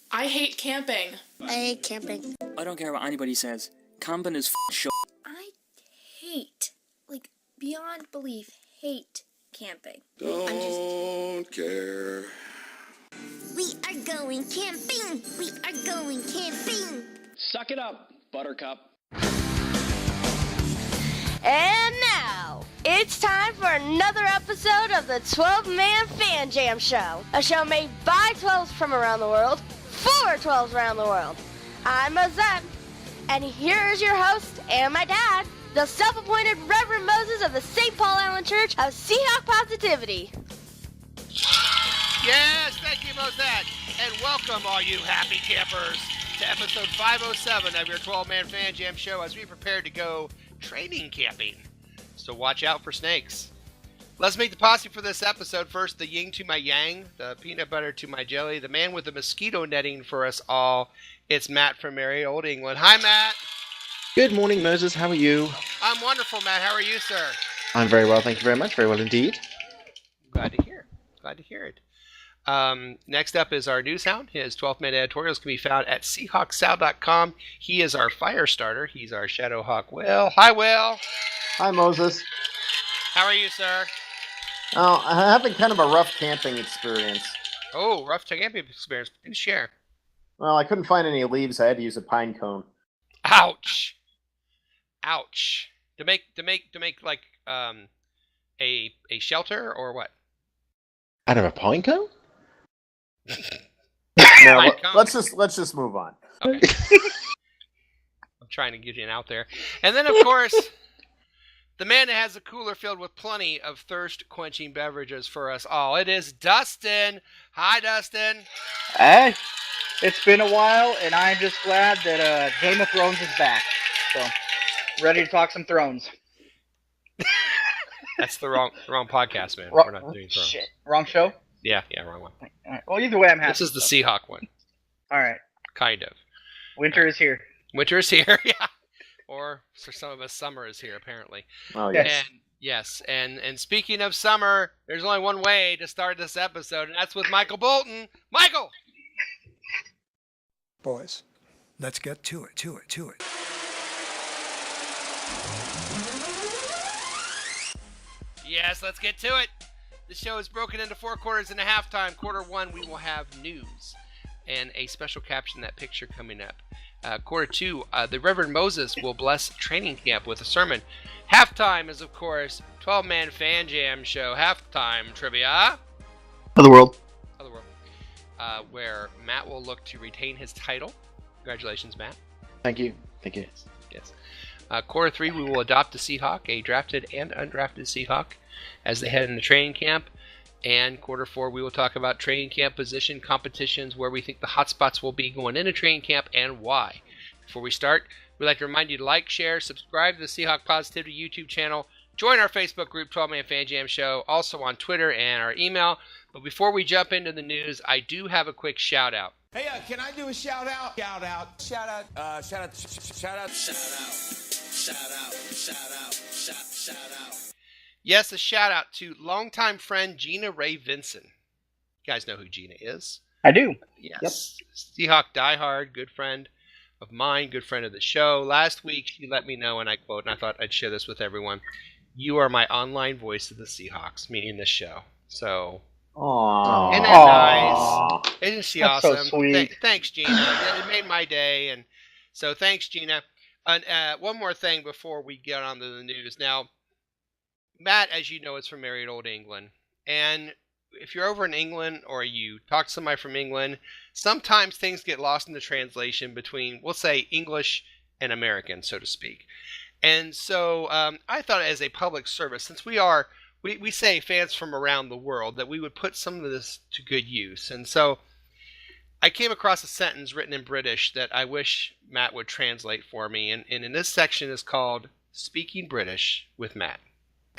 I hate camping. I hate camping. I don't care what anybody says. Camping is shit. I hate, beyond belief, hate camping. Don't care. We are going camping. We are going camping. Suck it up, Buttercup. And now, it's time for another episode of the 12-Man Fan Jam Show. A show made by 12s from around the world, for 12s around the world. I'm Moses, and here is your host and my dad, the self-appointed Reverend Moses of the St. Paul Island Church of Seahawk Positivity. Yes, thank you, Moses, and welcome all you happy campers to episode 507 of your 12-Man Fan Jam Show as we prepare to go training camping. So watch out for snakes. Let's meet the posse for this episode. First, the yin to my yang, the peanut butter to my jelly, the man with the mosquito netting for us all. It's Matt from merry old England. Hi, Matt. Good morning, Moses. How are you? I'm wonderful, Matt. How are you, sir? I'm very well, thank you very much. Very well indeed. Glad to hear. Glad to hear it. Next up is our news hound. His 12-minute editorials can be found at SeahawkSal.com. He is our fire starter. He's our Shadow Hawk Will. Hi, Will. Hi, Moses. How are you, sir? Oh, I'm having kind of a rough camping experience. Oh, rough camping experience. Do share. Well, I couldn't find any leaves. I had to use a pine cone. Ouch. Ouch. To make like a shelter or what? Out of a pine cone? No, let's just move on. Okay. I'm trying to get you out there. And then, of course, the man that has a cooler filled with plenty of thirst-quenching beverages for us all. It is Dustin. Hi, Dustin. Hey, it's been a while, and I'm just glad that Game of Thrones is back. So, ready to talk some Thrones. That's the wrong podcast, man. We're not doing Thrones. Shit. Wrong show? Yeah, wrong one. All right. Well, either way, I'm happy. This is the Seahawk one. All right. Kind of. Winter is here. Winter is here, yeah. Or for some of us, summer is here, apparently. Oh, yes. And yes, and speaking of summer, there's only one way to start this episode, and that's with Michael Bolton. Michael! Boys, let's get to it. Yes, let's get to it. The show is broken into 4 quarters and a halftime. Quarter 1, we will have news and a special caption, that picture coming up. Quarter 2, the Reverend Moses will bless training camp with a sermon. Halftime is, of course, 12-Man Fan Jam Show halftime trivia. Other world. Where Matt will look to retain his title. Congratulations, Matt. Thank you. Yes. Quarter 3, we will adopt a Seahawk, a drafted and undrafted Seahawk, as they head into training camp. And quarter 4, we will talk about training camp position competitions, where we think the hot spots will be going into training camp and why. Before we start, we'd like to remind you to like, share, subscribe to the Seahawk Positivity YouTube channel, join our Facebook group, 12-Man Fan Jam Show, also on Twitter and our email. But before we jump into the news, I do have a quick shout out. Hey, can I do a shout out? Shout out. Yes, a shout out to longtime friend Gina Ray Vinson. You guys know who Gina is? I do. Yes. Yep. Seahawk diehard, good friend of mine, good friend of the show. Last week, she let me know, and I quote, and I thought I'd share this with everyone, "You are my online voice of the Seahawks," meaning this show. So, aww. Isn't that nice? Isn't she That's awesome? so sweet. Thanks, Gina. It made my day, and so thanks, Gina. And one more thing before we get on to the news. Now, Matt, as you know, is from merry old England, and if you're over in England or you talk to somebody from England, sometimes things get lost in the translation between, we'll say, English and American, so to speak. And so I thought, as a public service, since we say fans from around the world, that we would put some of this to good use. And so I came across a sentence written in British that I wish Matt would translate for me. And in this section is called Speaking British with Matt.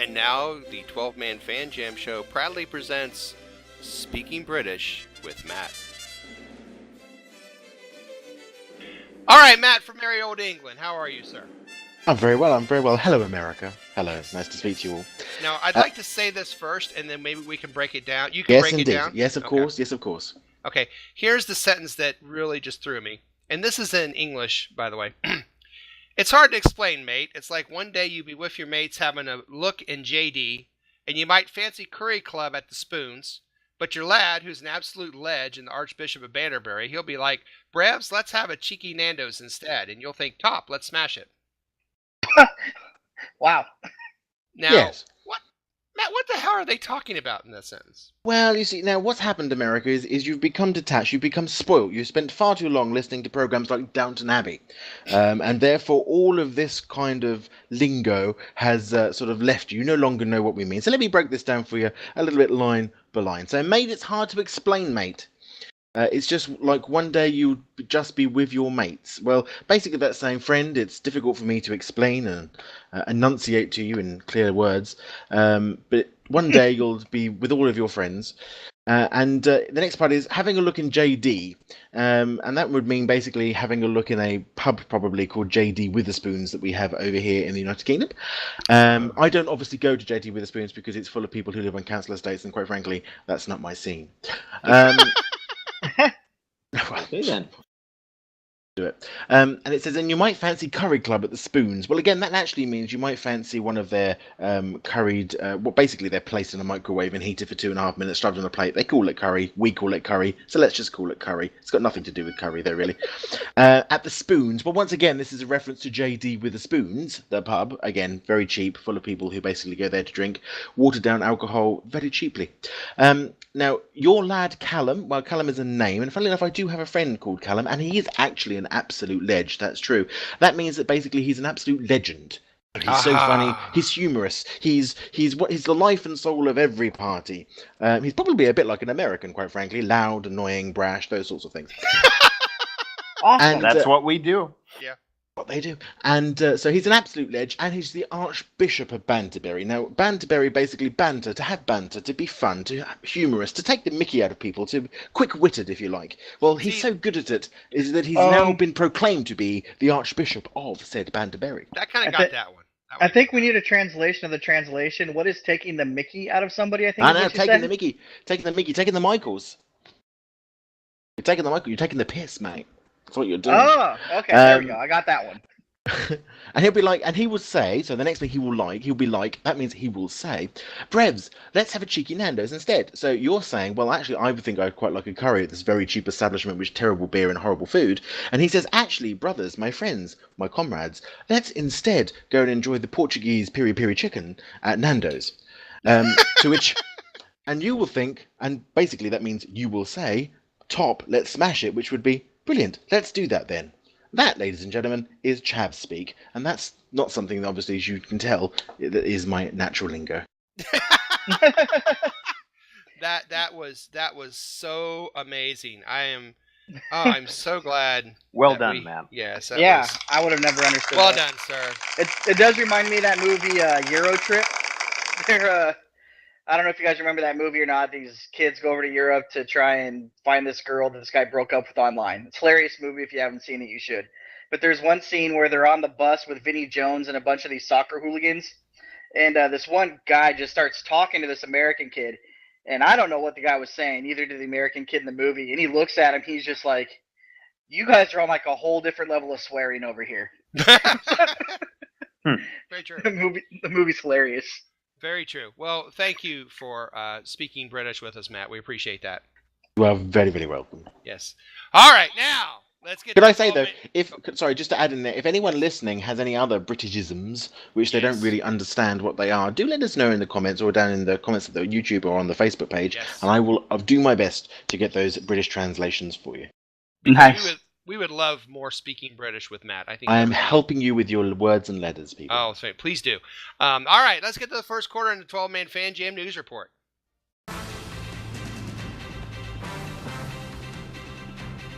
And now the 12-Man Fan Jam Show proudly presents Speaking British with Matt. All right, Matt from merry old England. How are you, sir? I'm very well. Hello, America. Hello, it's nice to speak to you all. Now, I'd like to say this first, and then maybe we can break it down. You can break it down? Yes, of course. Okay, here's the sentence that really just threw me. And this is in English, by the way. It's hard to explain, mate. It's like one day you be with your mates having a look in JD, and you might fancy Curry Club at the Spoons, but your lad, who's an absolute ledge in the Archbishop of Banterbury, he'll be like, Brevs, let's have a cheeky Nando's instead. And you'll think, Top, let's smash it. Wow. Now, Yes. Matt, what the hell are they talking about in that sentence? Well, you see, now what's happened, America, is you've become detached, you've become spoilt. You've spent far too long listening to programs like Downton Abbey. And therefore, all of this kind of lingo has sort of left you. You no longer know what we mean. So let me break this down for you a little bit line by line. So, mate, it's hard to explain, mate. It's just like one day you'd just be with your mates. Well, basically that's saying, friend, it's difficult for me to explain and enunciate to you in clear words. But one day you'll be with all of your friends. And the next part is having a look in JD. And that would mean basically having a look in a pub probably called JD Witherspoons that we have over here in the United Kingdom. I don't obviously go to JD Witherspoons because it's full of people who live on council estates, and quite frankly, that's not my scene. Well, then. do it. And it says, and you might fancy Curry Club at the Spoons. Well, again, that actually means you might fancy one of their curried, well, basically they're placed in a microwave and heated for 2.5 minutes, shoved on a plate. They call it curry. We call it curry. So let's just call it curry. It's got nothing to do with curry, though, really. At the Spoons. Well, once again, this is a reference to JD with the Spoons, the pub. Again, very cheap, full of people who basically go there to drink watered down alcohol very cheaply. Now, your lad Callum, well, Callum is a name, and funnily enough, I do have a friend called Callum, and he is actually an absolute ledge, that's true. That means that basically he's an absolute legend. He's so funny, he's humorous, he's the life and soul of every party. He's probably a bit like an American, quite frankly, loud, annoying, brash, those sorts of things. Awesome. And, That's what we do. Yeah. What they do. And so he's an absolute ledge, and he's the Archbishop of Banterbury. Now, Banterbury, basically banter, to have banter, to be fun, to humorous, to take the mickey out of people, to quick-witted, if you like. Well, he's so good at it, is that he's now been proclaimed to be the Archbishop of said Banterbury. That kind of got that one. I think we need a translation of the translation. What is taking the mickey out of somebody, I think? I know, taking the mickey, taking the Michaels. You're taking the Michael, you're taking the piss, mate. That's what you're doing. Oh, okay, there we go. I got that one. And he'll be like, and he will say, so the next thing he'll be like, that means he will say, Brevs, let's have a cheeky Nando's instead. So you're saying, well, actually, I think I'd quite like a curry at this very cheap establishment with terrible beer and horrible food. And he says, actually, brothers, my friends, my comrades, let's instead go and enjoy the Portuguese piri-piri chicken at Nando's. To which, and you will think, and basically that means you will say, Top, let's smash it, which would be, brilliant, let's do that then. That, ladies and gentlemen, is chav speak, and that's not something that, obviously, as you can tell, that is my natural lingo. that was so amazing. I'm so glad. Well done, man. Yes. I would have never understood. Well that. done, sir. It does remind me of that movie Euro Trip. I don't know if you guys remember that movie or not. These kids go over to Europe to try and find this girl that this guy broke up with online. It's a hilarious movie. If you haven't seen it, you should. But there's one scene where they're on the bus with Vinnie Jones and a bunch of these soccer hooligans. And this one guy just starts talking to this American kid. And I don't know what the guy was saying, neither did the American kid in the movie. And he looks at him. He's just like, you guys are on like a whole different level of swearing over here. Very true. The movie's hilarious. Very true. Well, thank you for speaking British with us, Matt. We appreciate that. You are very, very welcome. Yes. All right, now let's get. Could I say though, sorry, just to add in there, if anyone listening has any other Britishisms which they don't really understand what they are, do let us know in the comments or down in the comments of the YouTube or on the Facebook page, and I'll do my best to get those British translations for you. Nice. We would love more speaking British with Matt. I think I am helping you with your words and letters, people. Oh, sorry. Please do. All right, let's get to the first quarter in the 12-man Fan Jam News Report.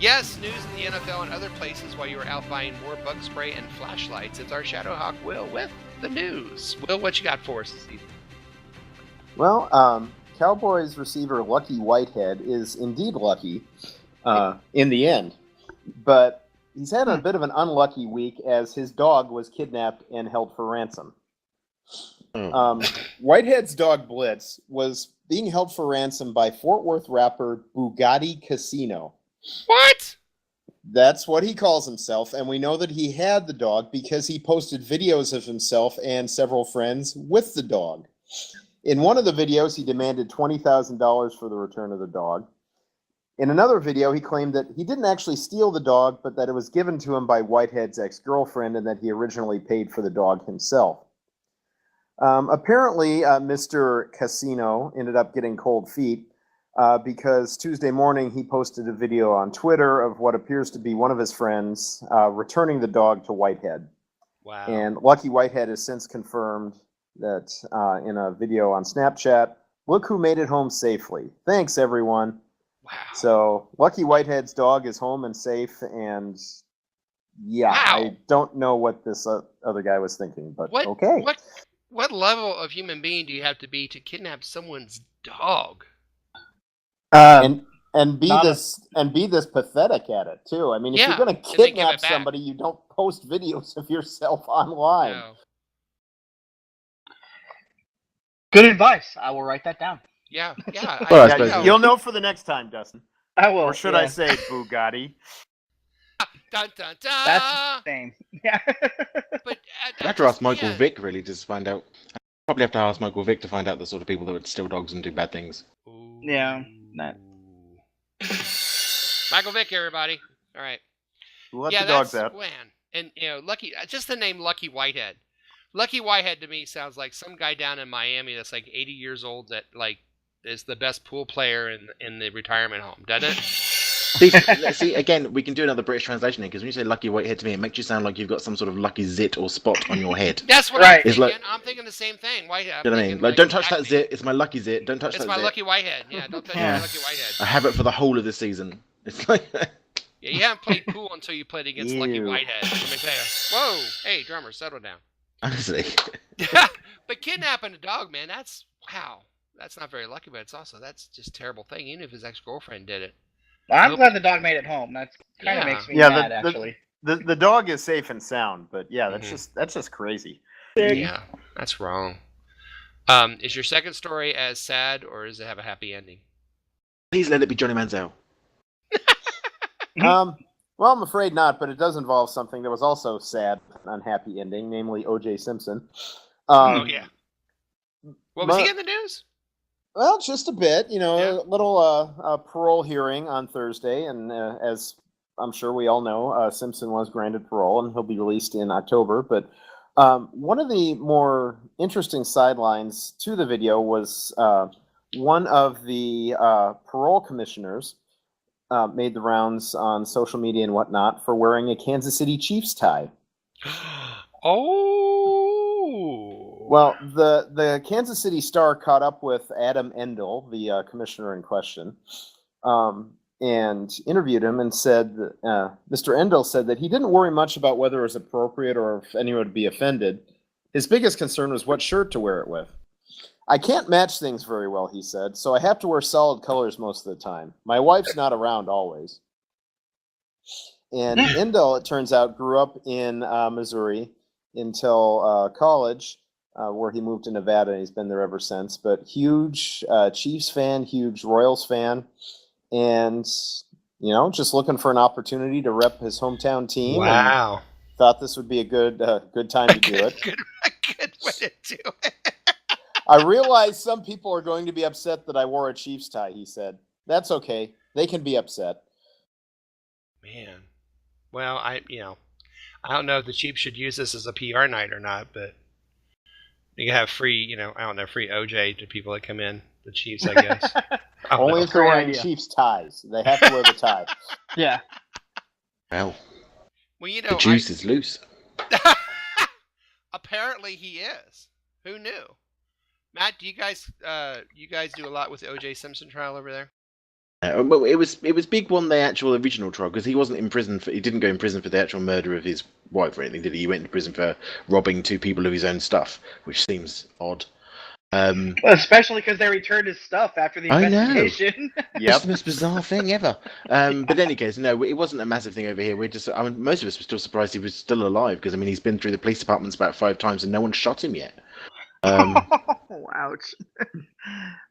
Yes, news in the NFL and other places while you were out buying more bug spray and flashlights. It's our Shadowhawk Will with the news. Will, what you got for us this season? Well, Cowboys receiver Lucky Whitehead is indeed lucky in the end. But he's had a bit of an unlucky week as his dog was kidnapped and held for ransom. Whitehead's dog Blitz was being held for ransom by Fort Worth rapper Bugatti Casino. What? That's what he calls himself, and we know that he had the dog because he posted videos of himself and several friends with the dog. In one of the videos, he demanded $20,000 for the return of the dog. In another video, he claimed that he didn't actually steal the dog, but that it was given to him by Whitehead's ex-girlfriend and that he originally paid for the dog himself. Apparently, Mr. Casino ended up getting cold feet because Tuesday morning he posted a video on Twitter of what appears to be one of his friends returning the dog to Whitehead. Wow. And Lucky Whitehead has since confirmed that in a video on Snapchat, look who made it home safely. Thanks, everyone. Wow. So Lucky Whitehead's dog is home and safe, and yeah, Wow. I don't know what this other guy was thinking, but What, okay. What level of human being do you have to be to kidnap someone's dog? And be this pathetic at it too. I mean, if Yeah, you're going and to then give kidnap it back. somebody, you don't post videos of yourself online. No. Good advice. I will write that down. Yeah, yeah. Well, I Yeah, suppose you'll know for the next time, Dustin. I will. Or should I say Bugatti? Dun, dun, dun. That's the name. Yeah. But I'd have to ask Michael Vick really to find out. I'd probably have to ask Michael Vick to find out the sort of people that would steal dogs and do bad things. Yeah. That. Michael Vick, everybody. All right. Let Yeah, the dogs that's out. man. And Lucky. Just the name Lucky Whitehead. Lucky Whitehead to me sounds like some guy down in Miami that's like 80 years old that like is the best pool player in the retirement home, doesn't it? See, again, we can do another British translation here, because when you say Lucky Whitehead to me, it makes you sound like you've got some sort of lucky zit or spot on your head. That's what Right. I'm It's thinking. like- I'm thinking the same thing. Whitehead. You know what I mean? Like, don't touch that zit. It's my lucky zit. Don't touch It's that my zit. Lucky Whitehead. Yeah, don't touch Yeah. my Lucky Whitehead. I have it for the whole of the season. It's like, Yeah, you haven't played pool until you played against Lucky Ew. Whitehead. Let me tell you. Whoa, hey, drummer, settle down. honestly. But kidnapping a dog, man, that's wow. That's not very lucky, but that's just a terrible thing. Even if his ex-girlfriend did it. I'm glad the dog made it home. That kind of Yeah. makes me Yeah, mad, actually. The dog is safe and sound, but yeah, that's Mhm. that's just crazy. Yeah, that's wrong. Is your second story as sad, or does it have a happy ending? Please let it be Johnny Manziel. Well, I'm afraid not, but it does involve something that was also sad, unhappy ending, namely O.J. Simpson. Oh yeah. What was my- he in the news? Well, just a bit, Yeah. a little parole hearing on Thursday, and as I'm sure we all know, Simpson was granted parole, and he'll be released in October. But one of the more interesting sidelines to the video was one of the parole commissioners made the rounds on social media and whatnot for wearing a Kansas City Chiefs tie. Oh. Well, the Kansas City Star caught up with Adam Endel, the commissioner in question, and interviewed him and said, Mr. Endel said that he didn't worry much about whether it was appropriate or if anyone would be offended. His biggest concern was what shirt to wear it with. I can't match things very well, he said, so I have to wear solid colors most of the time. My wife's not around always. And Endel, it turns out, grew up in Missouri until college, where he moved to Nevada, and he's been there ever since. But huge Chiefs fan, huge Royals fan, and just looking for an opportunity to rep his hometown team. Wow. And thought this would be a good time to do it. Good way to do it. I realize some people are going to be upset that I wore a Chiefs tie, he said. That's okay. They can be upset. Man. Well, I don't know if the Chiefs should use this as a PR night or not, but you can have free, free OJ to people that come in. The Chiefs, I guess. Only if they're Great wearing idea. Chiefs ties. They have to wear the tie. Yeah. Well, Well, the juice is loose. Apparently he is. Who knew? Matt, do you guys do a lot with the O.J. Simpson trial over there? Well, it was big on the actual original trial, because he wasn't in prison he didn't go in prison for the actual murder of his wife or anything, did he? He went to prison for robbing two people of his own stuff, which seems odd. Well, especially because they returned his stuff after the I know. investigation. That's the most bizarre thing ever. But in any case, no, it wasn't a massive thing over here. Most of us were still surprised he was still alive, because he's been through the police departments about 5 times and no one shot him yet. Oh, ouch.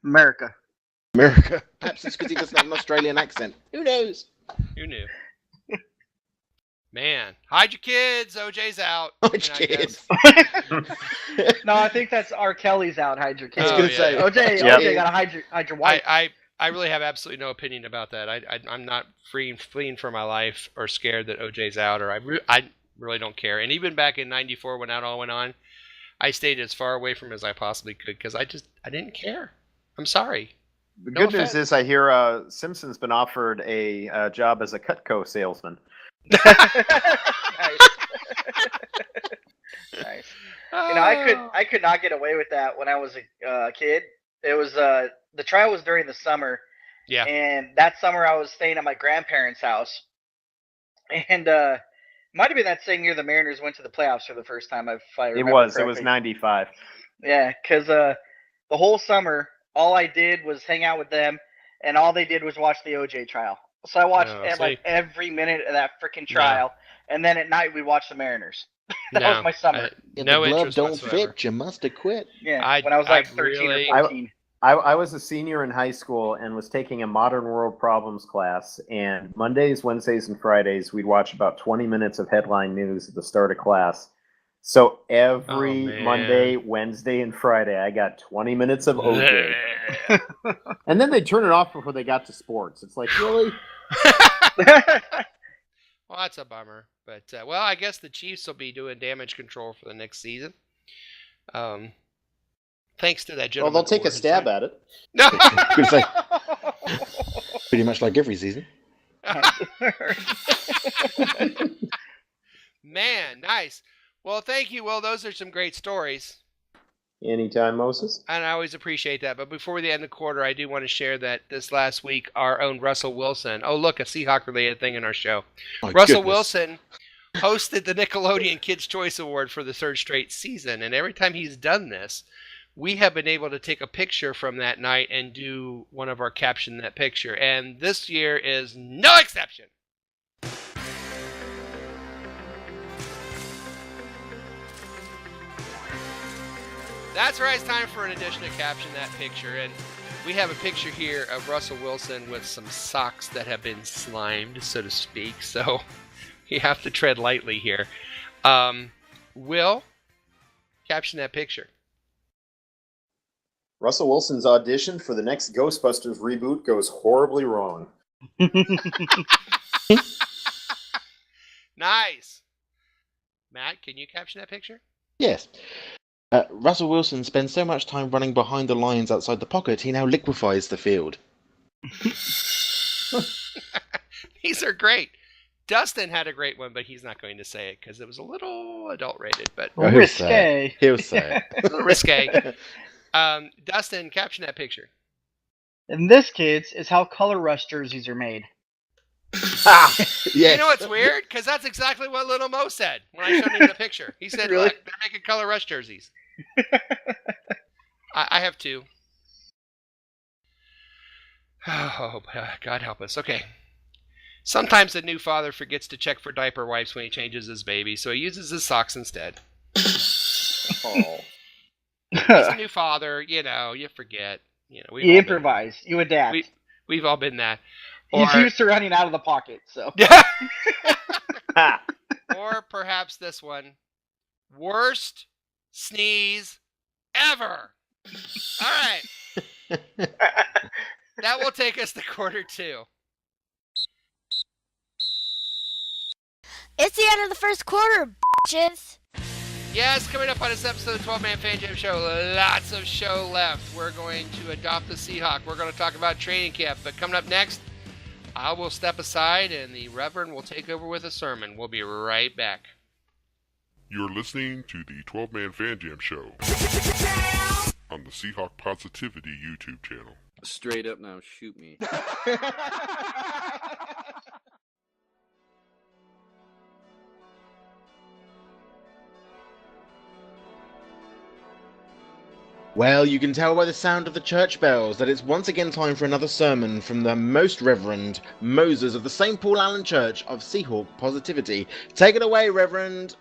America. America. Perhaps it's because he doesn't have an Australian accent. Who knows? Who knew? Man, hide your kids. OJ's out. Hide your kids. No, I think that's R. Kelly's out. Hide your kids. I was gonna say OJ gotta hide your wife. I really have absolutely no opinion about that. I'm not fleeing for my life or scared that OJ's out, or I really don't care. And even back in '94 when that all went on, I stayed as far away from him as I possibly could because I didn't care. I'm sorry. The good news is I hear Simpson's been offered a job as a Cutco salesman. Nice. Nice. You know, I could not get away with that when I was a kid. It was the trial was during the summer. Yeah. And that summer I was staying at my grandparents' house, and might have been that same year the Mariners went to the playoffs for the first time. If I remember correctly. It was '95. Yeah, because the whole summer all I did was hang out with them, and all they did was watch the OJ trial. So I watched like every minute of that freaking trial, and then at night we watched the Mariners. That was my summer. If the glove don't fit, you must have quit. Yeah, when I was like 13 or 14. I was a senior in high school and was taking a modern world problems class, and Mondays, Wednesdays, and Fridays we'd watch about 20 minutes of headline news at the start of class. So every Monday, Wednesday, and Friday I got 20 minutes of OJ. And then they turn it off before they got to sports. It's like, really? Well, that's a bummer. But, well, I guess the Chiefs will be doing damage control for the next season. Thanks to that gentleman. Well, they'll take a stab at it. No. Pretty much like every season. Man, nice. Well, thank you, Will. Those are some great stories. Anytime, Moses. And I always appreciate that. But before we end the quarter, I do want to share that this last week, our own Russell Wilson. Oh, look, a Seahawk-related thing in our show. Russell Wilson hosted the Nickelodeon Kids' Choice Award for the third straight season. And every time he's done this, we have been able to take a picture from that night and do one of our Caption that picture. And this year is no exception. That's right, it's time for an edition of Caption That Picture, and we have a picture here of Russell Wilson with some socks that have been slimed, so to speak, so you have to tread lightly here. Will, caption that picture. Russell Wilson's audition for the next Ghostbusters reboot goes horribly wrong. Nice. Matt, can you caption that picture? Yes. Russell Wilson spends so much time running behind the lines outside the pocket, he now liquefies the field. These are great. Dustin had a great one, but he's not going to say it because it was a little adult rated. But risque. He'll say it. A little risque. Dustin, caption that picture. And this, kids, is how Color Rush jerseys are made. Yes. You know what's weird? Because that's exactly what Little Mo said when I showed him the picture. He said, Really? Look, they're making Color Rush jerseys. I have two. Oh, God help us. Okay. Sometimes the new father forgets to check for diaper wipes when he changes his baby, so he uses his socks instead. Oh. He's a new father, you know, you forget. You know, You improvise. You adapt. We've all been that. He's used to running out of the pocket, so. Or perhaps this one. Worst sneeze ever. All right. That will take us to quarter two. It's the end of the first quarter, bitches. Yes, coming up on this episode of the 12-Man Fan Jam Show, lots of show left. We're going to adopt the Seahawk. We're going to talk about training camp. But coming up next, I will step aside and the Reverend will take over with a sermon. We'll be right back. You're listening to the 12-Man Fan Jam Show on the Seahawk Positivity YouTube channel. Straight up now, shoot me. Well, you can tell by the sound of the church bells that it's once again time for another sermon from the Most Reverend Moses of the St. Paul Allen Church of Seahawk Positivity. Take it away, Reverend.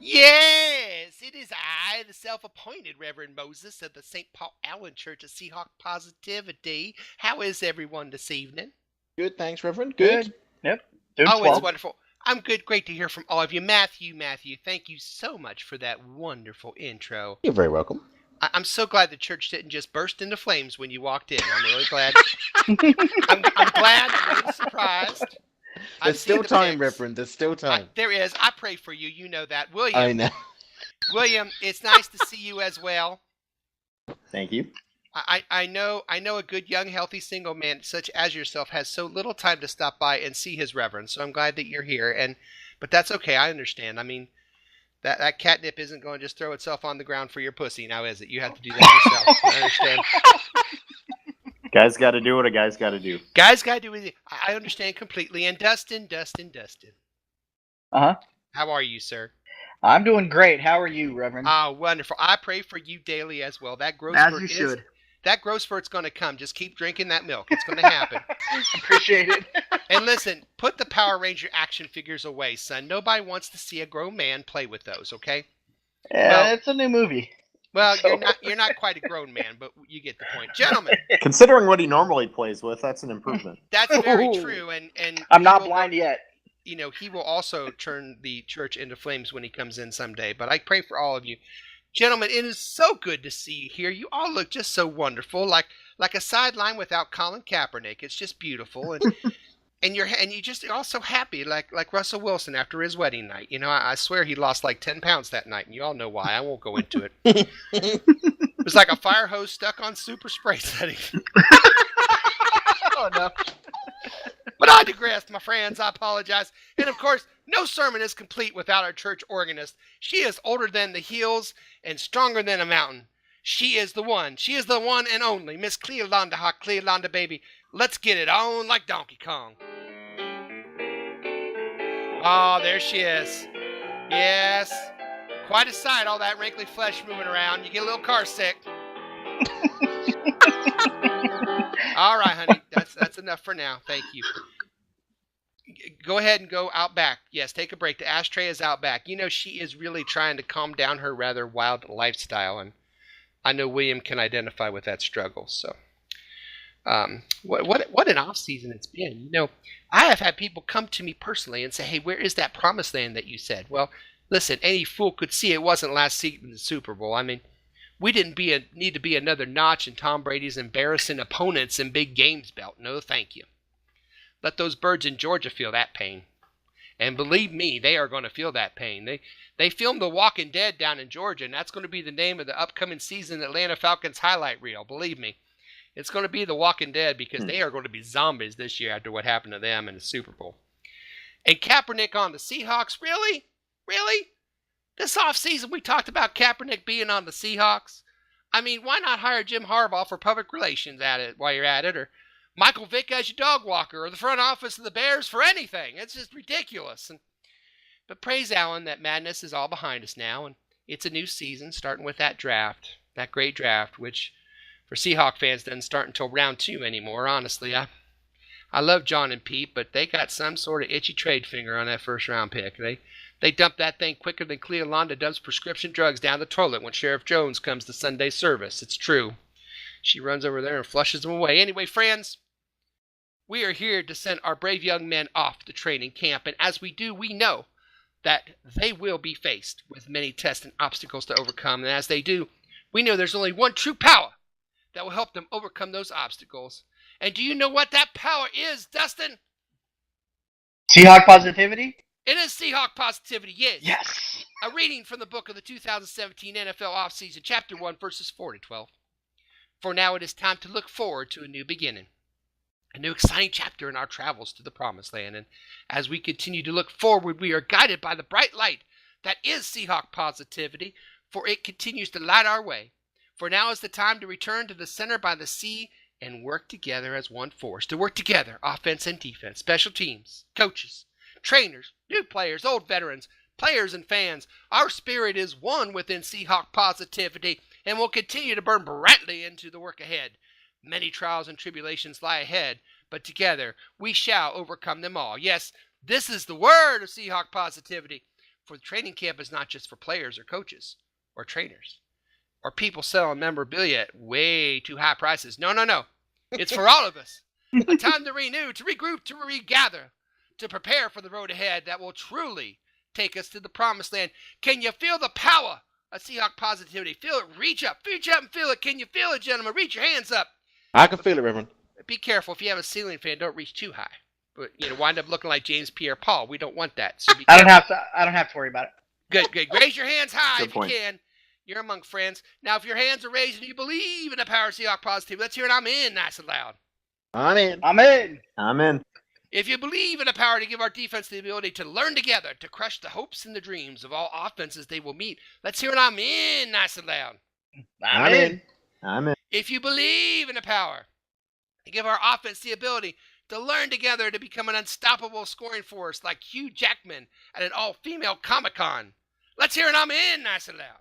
Yes, it is I, the self-appointed Reverend Moses of the St. Paul Allen Church of Seahawk Positivity. How is everyone this evening? Good, thanks, Reverend. Good. Yep. Doing Oh, swell. it's wonderful. I'm good. Great to hear from all of you. Matthew, thank you so much for that wonderful intro. You're very welcome. I'm so glad the church didn't just burst into flames when you walked in. I'm really glad. I'm glad you weren't surprised. There's still time, Reverend. There's still time. There is. I pray for you. You know that. William. I know. William, it's nice to see you as well. Thank you. I know a good, young, healthy single man such as yourself has so little time to stop by and see his reverend. So I'm glad that you're here. But that's okay. I understand. I mean, that catnip isn't going to just throw itself on the ground for your pussy, now is it? You have to do that yourself. I understand. Guys got to do what a guy's got to do. Guys got to do it. I understand completely. And Dustin. Uh-huh. How are you, sir? I'm doing great. How are you, Reverend? Wonderful. I pray for you daily as well. That growth As you should. That growth spurt's going to come. Just keep drinking that milk. It's going to happen. Appreciate it. And listen, put the Power Ranger action figures away, son. Nobody wants to see a grown man play with those, okay? Yeah, it's a new movie. Well, so. You're not quite a grown man, but you get the point. Gentlemen. Considering what he normally plays with, that's an improvement. That's very true. And I'm not blind yet. You know, he will also turn the church into flames when he comes in someday. But I pray for all of you. Gentlemen, it is so good to see you here. You all look just so wonderful, like a sideline without Colin Kaepernick. It's just beautiful, and you're just all so happy, like Russell Wilson after his wedding night. You know, I swear he lost like 10 pounds that night, and you all know why. I won't go into it. It was like a fire hose stuck on super spray setting. Oh no. But I digress, my friends. I apologize. And of course, no sermon is complete without our church organist. She is older than the hills and stronger than a mountain. She is the one. She is the one and only Miss Cleolanda Hawk, Cleolanda baby. Let's get it on like Donkey Kong. Oh, there she is. Yes. Quite a sight, all that wrinkly flesh moving around. You get a little car sick. All right, honey. That's enough for now. Thank you. Go ahead and go out back. Yes, take a break. The ashtray is out back. You know, she is really trying to calm down her rather wild lifestyle, and I know William can identify with that struggle. So, what an off season it's been. You know, I have had people come to me personally and say, "Hey, where is that promised land that you said?" Well, listen, any fool could see it wasn't last season in the Super Bowl. I mean, we didn't need to be another notch in Tom Brady's embarrassing opponents in big games belt. No, thank you. Let those birds in Georgia feel that pain. And believe me, they are going to feel that pain. They filmed The Walking Dead down in Georgia, and that's going to be the name of the upcoming season Atlanta Falcons highlight reel. Believe me. It's going to be The Walking Dead because they are going to be zombies this year after what happened to them in the Super Bowl. And Kaepernick on the Seahawks? Really? Really? This offseason we talked about Kaepernick being on the Seahawks. I mean, why not hire Jim Harbaugh for public relations at it while you're at it, or Michael Vick as your dog walker, or the front office of the Bears for anything? It's just ridiculous. But praise Allen, that madness is all behind us now, and it's a new season, starting with that draft, that great draft, which for Seahawk fans doesn't start until round 2 anymore. Honestly, I love John and Pete, but they got some sort of itchy trade finger on that first round pick. They dump that thing quicker than Cleolanda dumps prescription drugs down the toilet when Sheriff Jones comes to Sunday service. It's true. She runs over there and flushes them away. Anyway, friends, we are here to send our brave young men off to training camp. And as we do, we know that they will be faced with many tests and obstacles to overcome. And as they do, we know there's only one true power that will help them overcome those obstacles. And do you know what that power is, Dustin? Seahawk positivity? It is Seahawk positivity, yes. Yes. A reading from the book of the 2017 NFL offseason, chapter 1, verses 4 to 12. For now it is time to look forward to a new beginning, a new exciting chapter in our travels to the promised land. And as we continue to look forward, we are guided by the bright light that is Seahawk positivity, for it continues to light our way. For now is the time to return to the center by the sea and work together as one force. To work together, offense and defense, special teams, coaches, trainers, new players, old veterans, players and fans. Our spirit is one within Seahawk positivity and will continue to burn brightly into the work ahead. Many trials and tribulations lie ahead, but together we shall overcome them all. Yes, this is the word of Seahawk positivity. For the training camp is not just for players or coaches or trainers or people selling memorabilia at way too high prices. No. It's for all of us. A time to renew, to regroup, to regather, to prepare for the road ahead that will truly take us to the promised land. Can you feel the power of Seahawk positivity? Feel it. Reach up and feel it. Can you feel it, gentlemen? Reach your hands up. I can feel it, Reverend. Be careful. If you have a ceiling fan, don't reach too high. But wind up looking like James Pierre-Paul. We don't want that. So I don't have to worry about it. Good. Raise your hands high Good if point. you can. You're among friends. Now, if your hands are raised and you believe in the power of Seahawk positivity, let's hear it. I'm in, nice and loud. I'm in. I'm in. If you believe in the power to give our defense the ability to learn together, to crush the hopes and the dreams of all offenses they will meet, let's hear it. I'm in, nice and loud. I'm in. I'm in. If you believe in the power to give our offense the ability to learn together to become an unstoppable scoring force like Hugh Jackman at an all-female Comic-Con, let's hear it. I'm in, nice and loud.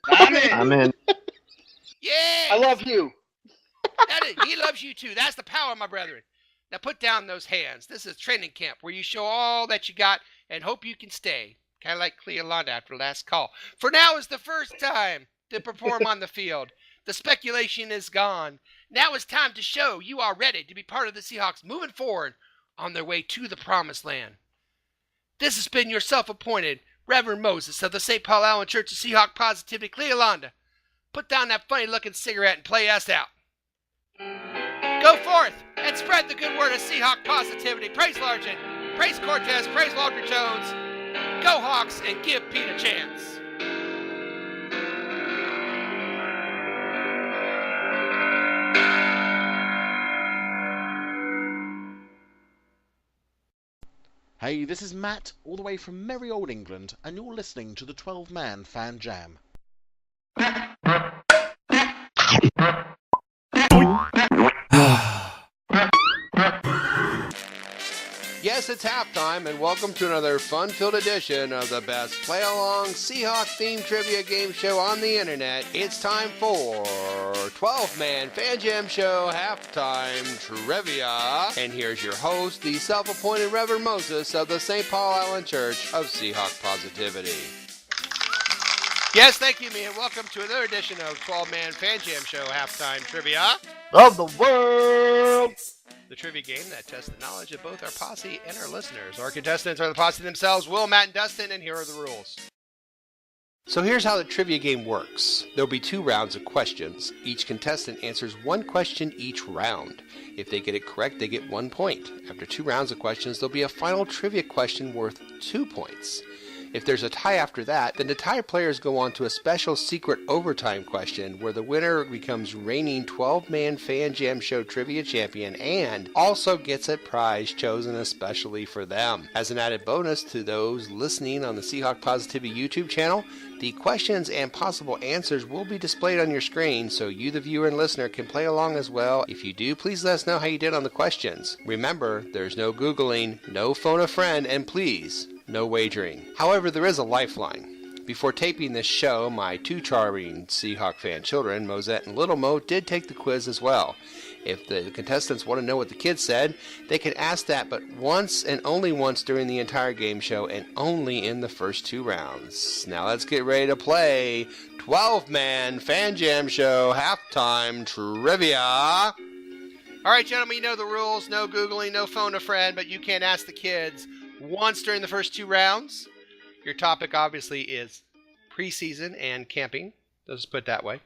I'm in. Yeah. I love you. He loves you too. That's the power, my brethren. Now put down those hands. This is training camp where you show all that you got and hope you can stay. Kind of like Cleolanda after last call. For now is the first time to perform on the field. The speculation is gone. Now it's time to show you are ready to be part of the Seahawks moving forward on their way to the promised land. This has been your self-appointed Reverend Moses of the St. Paul Allen Church of Seahawk Positivity, Cleolanda. Put down that funny-looking cigarette and play us out. Go forth and spread the good word of Seahawk positivity. Praise Largent, praise Cortez, praise Walter Jones. Go Hawks and give Pete a chance. Hey, this is Matt, all the way from merry old England, and you're listening to the 12-Man Fan Jam. Yes, it's halftime, and welcome to another fun-filled edition of the best play-along Seahawk-themed trivia game show on the internet. It's time for 12-Man Fan Jam Show Halftime Trivia. And here's your host, the self-appointed Reverend Moses of the St. Paul Allen Church of Seahawk Positivity. Yes, thank you, and welcome to another edition of 12-Man Fan Jam Show Halftime Trivia. Of the world! The trivia game that tests the knowledge of both our posse and our listeners. Our contestants are the posse themselves, Will, Matt, and Dustin, and here are the rules. So here's how the trivia game works. There'll be 2 rounds of questions. Each contestant answers 1 question each round. If they get it correct, they get 1 point. After 2 rounds of questions, there'll be a final trivia question worth 2 points. If there's a tie after that, then the tie players go on to a special secret overtime question where the winner becomes reigning 12-man Fan Jam Show Trivia Champion and also gets a prize chosen especially for them. As an added bonus to those listening on the Seahawk Positivity YouTube channel, the questions and possible answers will be displayed on your screen so you, the viewer and listener, can play along as well. If you do, please let us know how you did on the questions. Remember, there's no Googling, no phone a friend, and please, no wagering. However, there is a lifeline. Before taping this show, my 2 charming Seahawk fan children, Mosette and Little Mo, did take the quiz as well. If the contestants want to know what the kids said, they can ask that but once and only once during the entire game show and only in the first 2 rounds. Now let's get ready to play 12-Man Fan Jam Show Halftime Trivia. All right, gentlemen, you know the rules. No Googling, no phone a friend, but you can ask the kids once during the first 2 rounds. Your topic obviously is preseason and camping. Let's put it that way.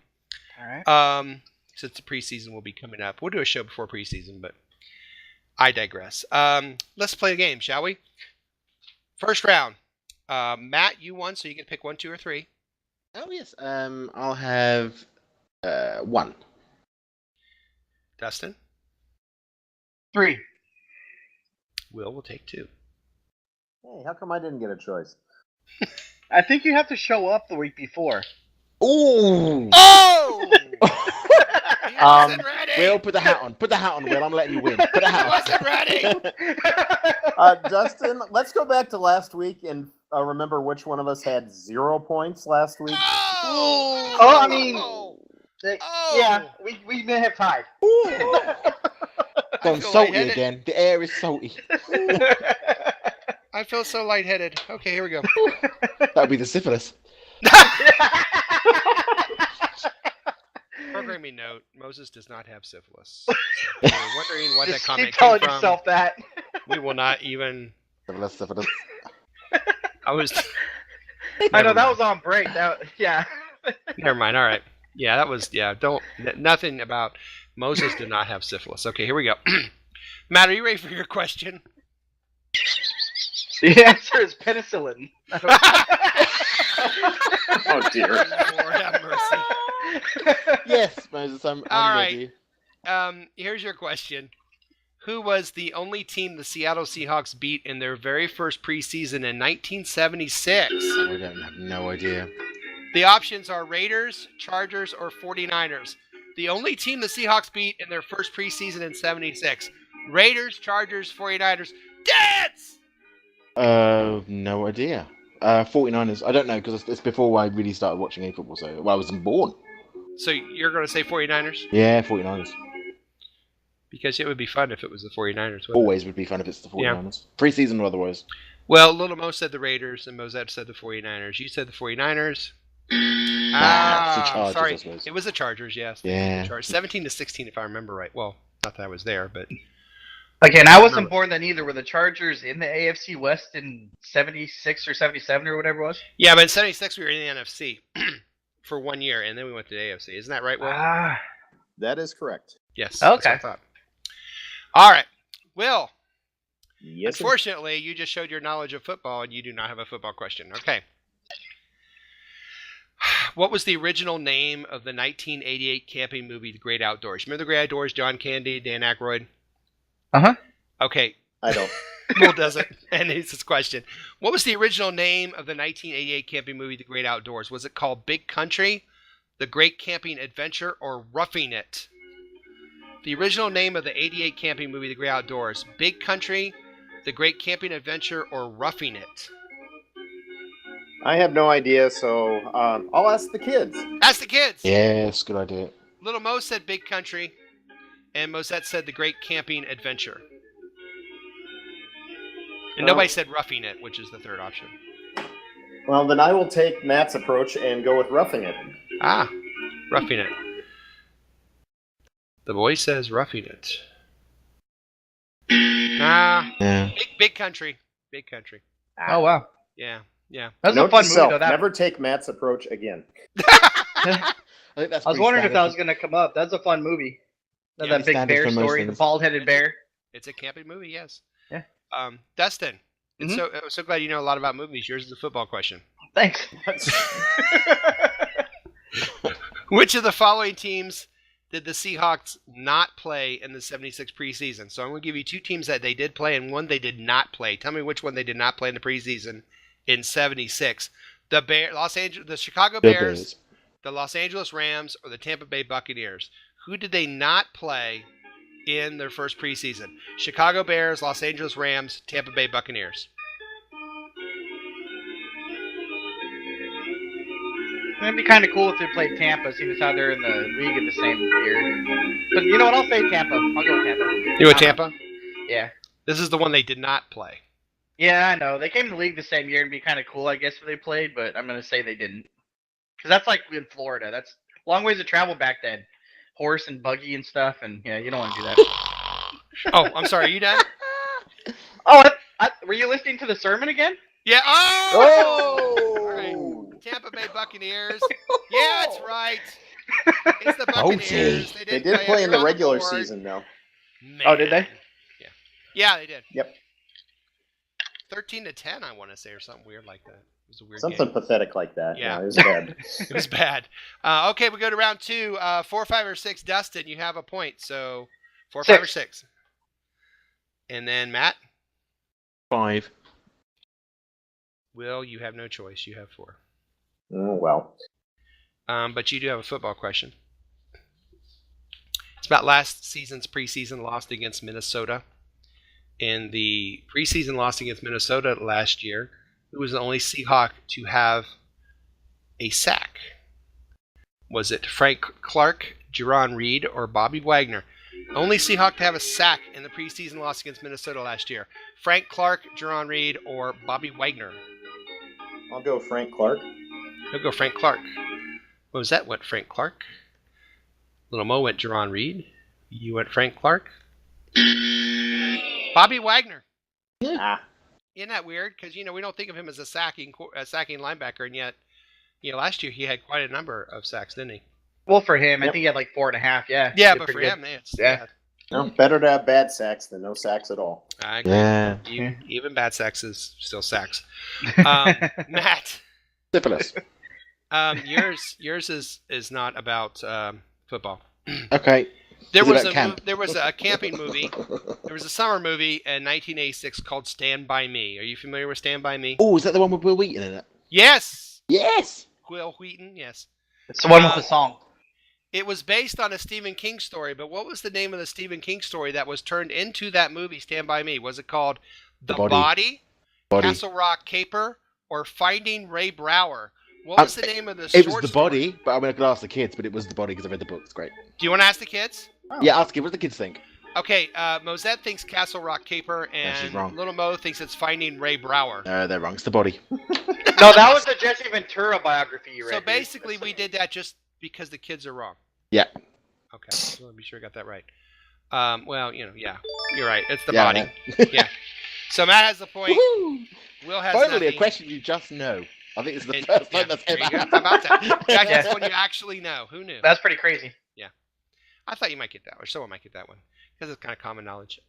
All right. Since the preseason will be coming up. We'll do a show before preseason, but I digress. Let's play a game, shall we? First round. Matt, you won, so you can pick 1, 2, or 3. Oh, yes. I'll have 1. Dustin? 3. Will take 2. Hey, how come I didn't get a choice? I think you have to show up the week before. Ooh! Oh! He wasn't ready! Will, put the hat on. Put the hat on, Will. I'm letting you win. Put the hat on. He wasn't ready! Dustin, let's go back to last week and remember which one of us had 0 points last week. Oh, I mean, yeah, we may have tied. Gone salty again. The air is salty. I feel so lightheaded. Okay, here we go. That would be the syphilis. Programming note: Moses does not have syphilis. So if you're wondering what that Just comment keep came telling from, yourself that. we will not even. Syphilis. I was. I know that was on break. Yeah. Never mind. All right. Yeah, that was. Yeah, nothing about Moses did not have syphilis. Okay, here we go. Matt, are you ready for your question? The answer is penicillin. Oh dear. Lord have mercy. Yes, Moses, I'm All ready. right. Here's your question. Who was the only team the Seattle Seahawks beat in their very first preseason in 1976? I have no idea. The options are Raiders, Chargers, or 49ers. The only team the Seahawks beat in their first preseason in 76. Raiders, Chargers, 49ers. Dance! No idea. 49ers. I don't know, because it's before I really started watching football, so I wasn't born. So you're going to say 49ers? Yeah, 49ers. Because it would be fun if it was the 49ers. Always would be fun if it's the 49ers. Yeah. Preseason or otherwise. Well, Little Mo said the Raiders, and Mosette said the 49ers. You said the 49ers. It's the Chargers, sorry. I suppose. It was the Chargers, yes. Yeah. 17-16, if I remember right. Well, not that I was there, but... Again, I wasn't born then either. Were the Chargers in the AFC West in 76 or 77 or whatever it was? Yeah, but in 76 we were in the NFC for 1 year, and then we went to the AFC. Isn't that right, Will? That is correct. Yes. Okay. That's what I thought. All right. Will. Yes. Unfortunately, you just showed your knowledge of football, and you do not have a football question. Okay. What was the original name of the 1988 camping movie, The Great Outdoors? Remember The Great Outdoors, John Candy, Dan Aykroyd? Uh-huh. Okay. I don't. Will doesn't. And it's his question. What was the original name of the 1988 camping movie, The Great Outdoors? Was it called Big Country, The Great Camping Adventure, or Roughing It? The original name of the 88 camping movie, The Great Outdoors. Big Country, The Great Camping Adventure, or Roughing It? I have no idea, so I'll ask the kids. Ask the kids. Yes, good idea. Little Mo said Big Country, and Mosette said The Great Camping Adventure. And nobody said Roughing It, which is the third option. Well, then I will take Matt's approach and go with Roughing It. Ah, Roughing It. The boy says Roughing It. Yeah. Big Country. Big Country. Oh, wow. Yeah. That's Note a fun to movie, self, though. Never take Matt's approach again. I think that's I was wondering if that was going to come up. That's a fun movie. Yeah, That big bear story, the bald-headed bear. It's a camping movie, yes. Yeah. Dustin, I'm so glad you know a lot about movies. Yours is a football question. Thanks. Which of the following teams did the Seahawks not play in the 76 preseason? So I'm going to give you two teams that they did play and one they did not play. Tell me which one they did not play in the preseason in 76. The Chicago Bears, the Los Angeles Rams, or the Tampa Bay Buccaneers. Who did they not play in their first preseason? Chicago Bears, Los Angeles Rams, Tampa Bay Buccaneers. It'd be kind of cool if they played Tampa, seeing as how they're in the league in the same year. But you know what? I'll say Tampa. I'll go with Tampa. You with Tampa? Yeah. This is the one they did not play. Yeah, I know. They came to the league the same year. It'd be kind of cool, I guess, if they played, but I'm going to say they didn't. Because that's like in Florida. That's long ways to travel back then. Horse and buggy and stuff, and yeah, you don't want to do that. Oh, I'm sorry. Are you done? Were you listening to the sermon again? Yeah. Oh! All right. Tampa Bay Buccaneers. Yeah, that's right. It's the Buccaneers. They did play in the regular season, though. Man. Oh, did they? Yeah, they did. Yep. 13-10, I want to say, or something weird like that. It was a weird Something game. pathetic like that. Yeah. It was bad. It was bad. Okay, we go to round 2. 4, 5, or 6. Dustin, you have a point. So 4, 5, or 6. And then Matt? 5. Will, you have no choice. You have 4. Oh, well. But you do have a football question. It's about last season's preseason loss against Minnesota. In the preseason loss against Minnesota last year, who was the only Seahawk to have a sack? Was it Frank Clark, Jerron Reed, or Bobby Wagner? Only Seahawk to have a sack in the preseason loss against Minnesota last year. Frank Clark, Jerron Reed, or Bobby Wagner? I'll go Frank Clark. He'll go Frank Clark. What was that? What, Frank Clark? Little Mo went Jerron Reed. You went Frank Clark. Bobby Wagner. Ah. Isn't that weird? Because, we don't think of him as a sacking linebacker, and yet, last year he had quite a number of sacks, didn't he? Well, for him, I think he had like 4.5. Yeah. Yeah, but for him, it's No, better to have bad sacks than no sacks at all. I agree. Yeah. Even bad sacks is still sacks. Matt. Syphilis. Yours is not about football. Okay. There was a camping movie. There was a summer movie in 1986 called Stand By Me. Are you familiar with Stand By Me? Oh, is that the one with Will Wheaton in it? Yes. Yes. Will Wheaton. Yes. It's the one with the song. It was based on a Stephen King story, but what was the name of the Stephen King story that was turned into that movie, Stand By Me? Was it called The Body, Castle Rock Caper, or Finding Ray Brower? What was the name of the It short was The story? Body, but I could ask the kids, but it was The Body because I read the book. It's great. Do you want to ask the kids? Oh. Yeah, ask it. What do the kids think? Okay, Mosette thinks Castle Rock Caper, she's wrong. and Little Mo thinks it's Finding Ray Brower. They're wrong. It's The Body. No, that was the Jesse Ventura biography you read. So basically, we did that just because the kids are wrong. Yeah. Okay, so let me be sure I got that right. Well, yeah, you're right. It's The Yeah, Body. Yeah. So Matt has the point. Woohoo! Will has Finally, nothing. a question you just know. I think it's the first time that's there you ever go. How about that? That's one you actually know. Who knew? That's pretty crazy. Yeah. I thought you might get that, or someone might get that one, because it's kind of common knowledge.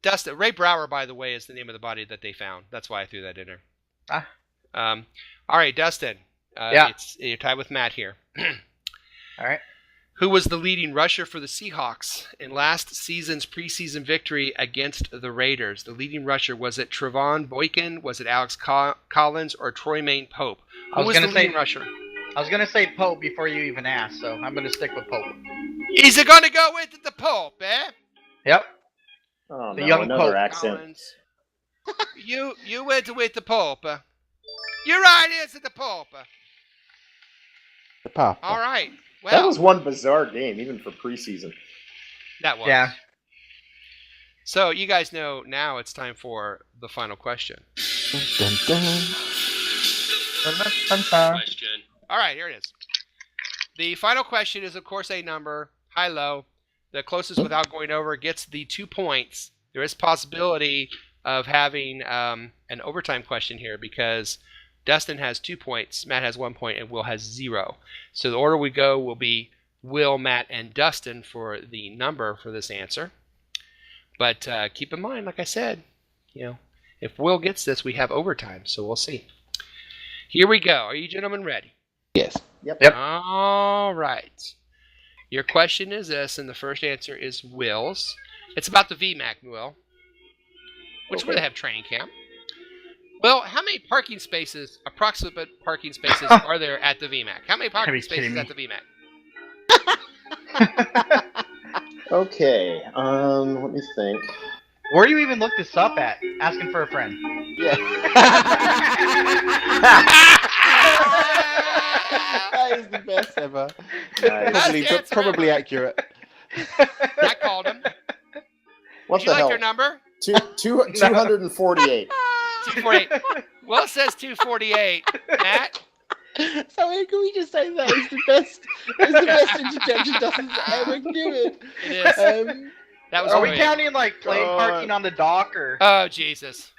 Dustin, Ray Brower, by the way, is the name of the body that they found. That's why I threw that in there. All right, Dustin. You're tied with Matt here. All right. Who was the leading rusher for the Seahawks in last season's preseason victory against the Raiders? The leading rusher, was it Trevon Boykin, was it Alex Collins, or Troymaine Pope? Who was the leading rusher? I was going to say Pope before you even asked, so I'm going to stick with Pope. Is it going to go with the Pope, eh? Yep. Oh, The no, young another Pope. accent. Collins. You went with the Pope. You're right, it's the Pope. The Papa. All right. Well, That was one bizarre game, even for preseason. that was. Yeah. So you guys know now it's time for the final question. Dun, dun. Question. All right, here it is. The final question is, of course, a number, high-low. The closest without going over gets the 2 points. There is possibility of having an overtime question here because Dustin has 2 points, Matt has 1 point, and Will has 0. So the order we go will be Will, Matt, and Dustin for the number for this answer. But keep in mind, like I said, if Will gets this, we have overtime, so we'll see. Here we go. Are you gentlemen ready? Yes. Yep. All right. Your question is this, and the first answer is Will's. It's about the VMAC, Will. Which where they have training camp. Well, how many approximate parking spaces are there at the VMAC? How many parking spaces at the VMAC? Okay, let me think. Where do you even look this up at? Asking for a friend. Yeah. That is the best ever. Probably accurate. I called him. What Would the you like hell? their number? 248. 248. Will says 248. Matt? So can we just say that is the best? It's the best interjection Dustin's ever given. It is. That was Are we brilliant. counting like plane parking on the dock or? Oh Jesus!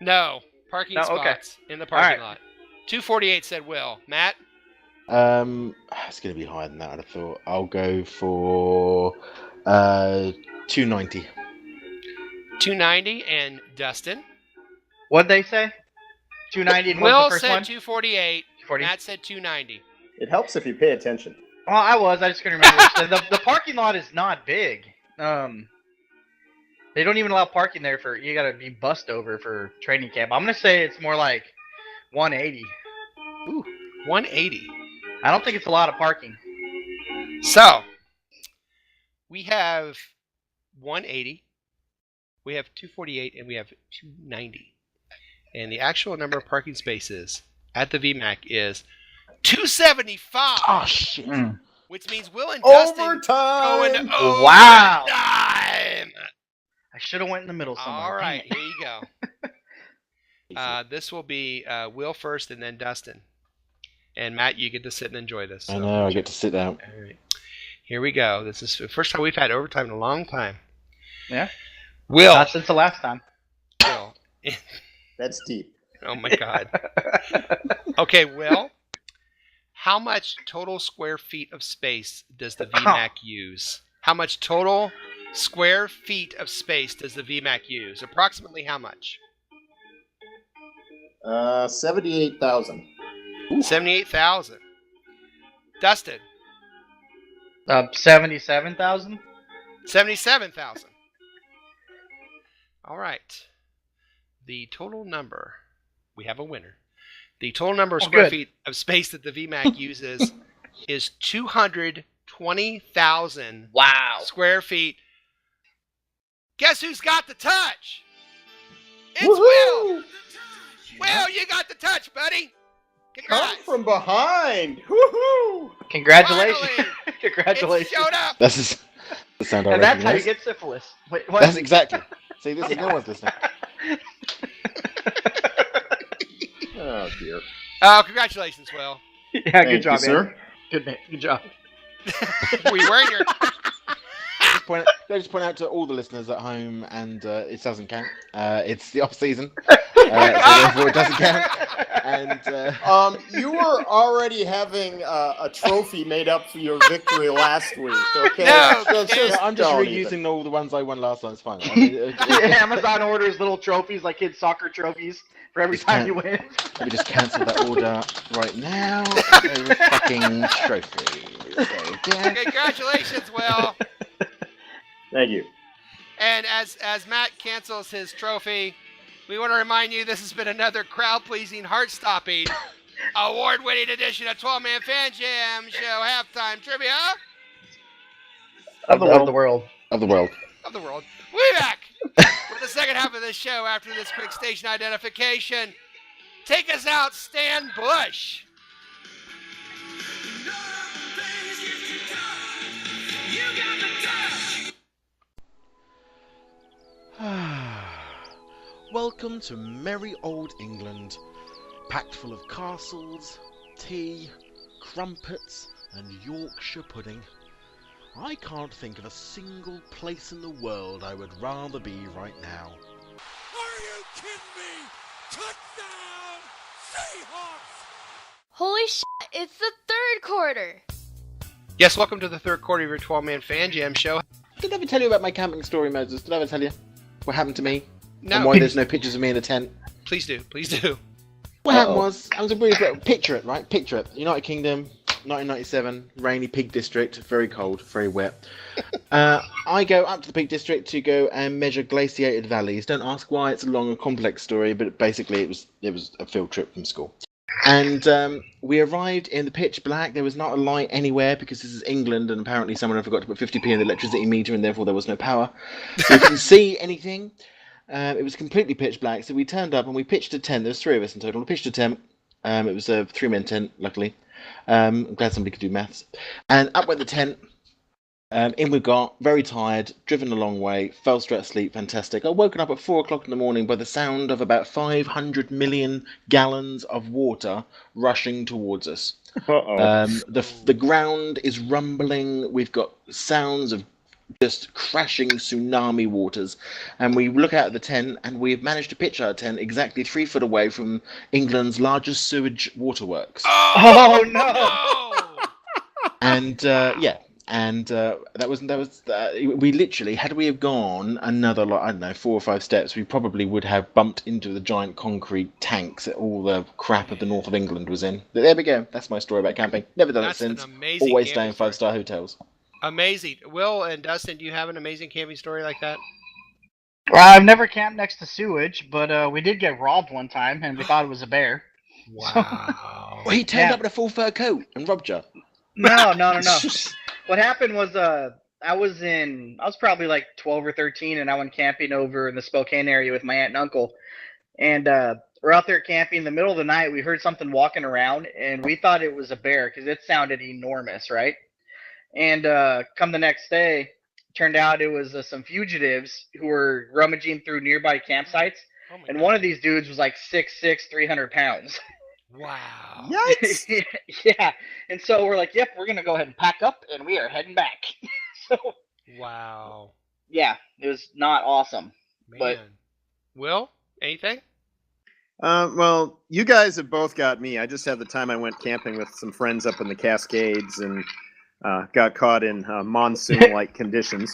No parking No, okay. spots in the parking lot. 248 said Will. Matt? It's going to be higher than that. I'd have thought. I'll go for 290. 290 and Dustin. What'd they say? 290 and Will what's the first said one? 248. 240. Matt said 290. It helps if you pay attention. Well, I just couldn't remember. the parking lot is not big. They don't even allow parking there for. You gotta be bussed over for training camp. I'm gonna say it's more like 180. Ooh, 180. I don't think it's a lot of parking. So we have 180. We have 248 and we have 290. And the actual number of parking spaces at the VMAC is 275. Oh shit! which means Will and Dustin Overtime! go into overtime. Wow. I should have went in the middle somewhere. All right, here you go. This will be Will first and then Dustin. And Matt, you get to sit and enjoy this. I know, I get to sit down. All right. Here we go. This is the first time we've had overtime in a long time. Yeah. Will. Not since the last time. Will. That's deep. Oh, my God. Okay, Will. How much total square feet of space does the VMAC use? How much total square feet of space does the VMAC use? Approximately how much? 78,000. 78,000. Dustin. 77,000. 77,000. All right. The total number. We have a winner. The total number of square feet of space that the VMAC uses is 220,000 square feet. Guess who's got the touch? It's Will! Will, you got the touch, buddy! Congrats! Come from behind! Woohoo! Congratulations! Finally, Congratulations! It showed up! That's the sound I And that's how you recognize. get syphilis. Wait, what? That's exactly. See, this is no one's listening. Oh, dear. Oh, congratulations, Will. Yeah, good job, you, man. Good job. Were you wearing your... Just point out to all the listeners at home, and it doesn't count. It's the off-season, so therefore it doesn't count. And you were already having a trophy made up for your victory last week. Okay, No, I'm just don't reusing even. all the ones I won last time. It's fine. I mean, Amazon orders little trophies like kids' soccer trophies for every time you win. Let me just cancel that order right now. Fucking trophy. Congratulations, Will. Thank you. And as Matt cancels his trophy, we want to remind you this has been another crowd-pleasing, heart-stopping, award-winning edition of 12-Man Fan Jam Show Halftime Trivia Of the world. Of the world. of the world. We'll be back with the second half of this show after this quick station identification. Take us out, Stan Bush. Welcome to merry old England, packed full of castles, tea, crumpets, and Yorkshire pudding. I can't think of a single place in the world I would rather be right now. Are you kidding me? Touchdown, Seahawks! Holy shit, it's the third quarter. Yes, welcome to the third quarter of your 12-Man Fan Jam Show. Did I ever tell you about my camping story, Moses? Did I ever tell you what happened to me? No. And why there's no pictures of me in a tent? Please do, please do. What happened was, I was a brief picture it, right? Picture it. United Kingdom, 1997, rainy Peak District, very cold, very wet. I go up to the Peak District to go and measure glaciated valleys. Don't ask why, it's a long and complex story, but basically it was a field trip from school. And we arrived in the pitch black. There was not a light anywhere because this is England, and apparently someone had forgot to put 50p in the electricity meter, and therefore there was no power. So you couldn't see anything. It was completely pitch black, so we turned up and we pitched a tent. There was 3 of us in total. We pitched a tent. It was a 3-man tent, luckily. I'm glad somebody could do maths. And up went the tent. In we got, very tired, driven a long way, fell straight asleep, fantastic. I woken up at 4 o'clock in the morning by the sound of about 500 million gallons of water rushing towards us. The ground is rumbling. We've got sounds of just crashing tsunami waters, and we look out at the tent, and we've managed to pitch our tent exactly 3 foot away from England's largest sewage waterworks. Oh no! And that was we literally, had we have gone another, I don't know, 4 or 5 steps, we probably would have bumped into the giant concrete tanks that all the crap of the north of England was in. But there we go. That's my story about camping. Never done it since. Always stay in 5-star hotels. Amazing. Will and Dustin, do you have an amazing camping story like that? Well, I've never camped next to sewage, but we did get robbed one time, and we thought it was a bear. Wow. Well, he turned up in a full fur coat and robbed you. No. What happened was I was probably like 12 or 13, and I went camping over in the Spokane area with my aunt and uncle. And we're out there camping. In the middle of the night, we heard something walking around, and we thought it was a bear because it sounded enormous, right? And come the next day, turned out it was some fugitives who were rummaging through nearby campsites. Oh my And God. one of these dudes was like 6'6", 300 pounds. Wow. Yikes! Yeah. And so we're like, yep, we're going to go ahead and pack up, and we are heading back. So, Wow. yeah, it was not awesome. Man. But Will, anything? Well, you guys have both got me. I just had the time I went camping with some friends up in the Cascades and got caught in monsoon-like conditions.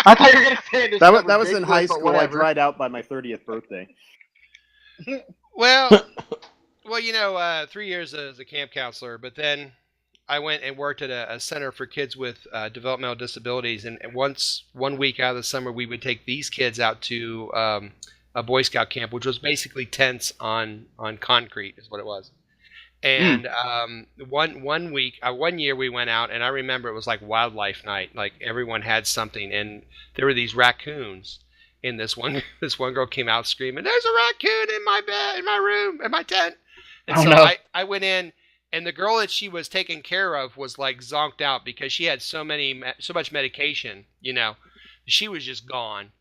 I thought you were going to say this. That was in high school. I dried out by my 30th birthday. Well, 3 years as a camp counselor, but then I went and worked at a center for kids with developmental disabilities, and one week out of the summer, we would take these kids out to a Boy Scout camp, which was basically tents on concrete, is what it was. And one year we went out, and I remember it was like wildlife night. Like everyone had something, and there were these raccoons. And this one girl came out screaming, "There's a raccoon in my bed, in my room, in my tent!" And I went in, and the girl that she was taking care of was like zonked out because she had so much medication. She was just gone.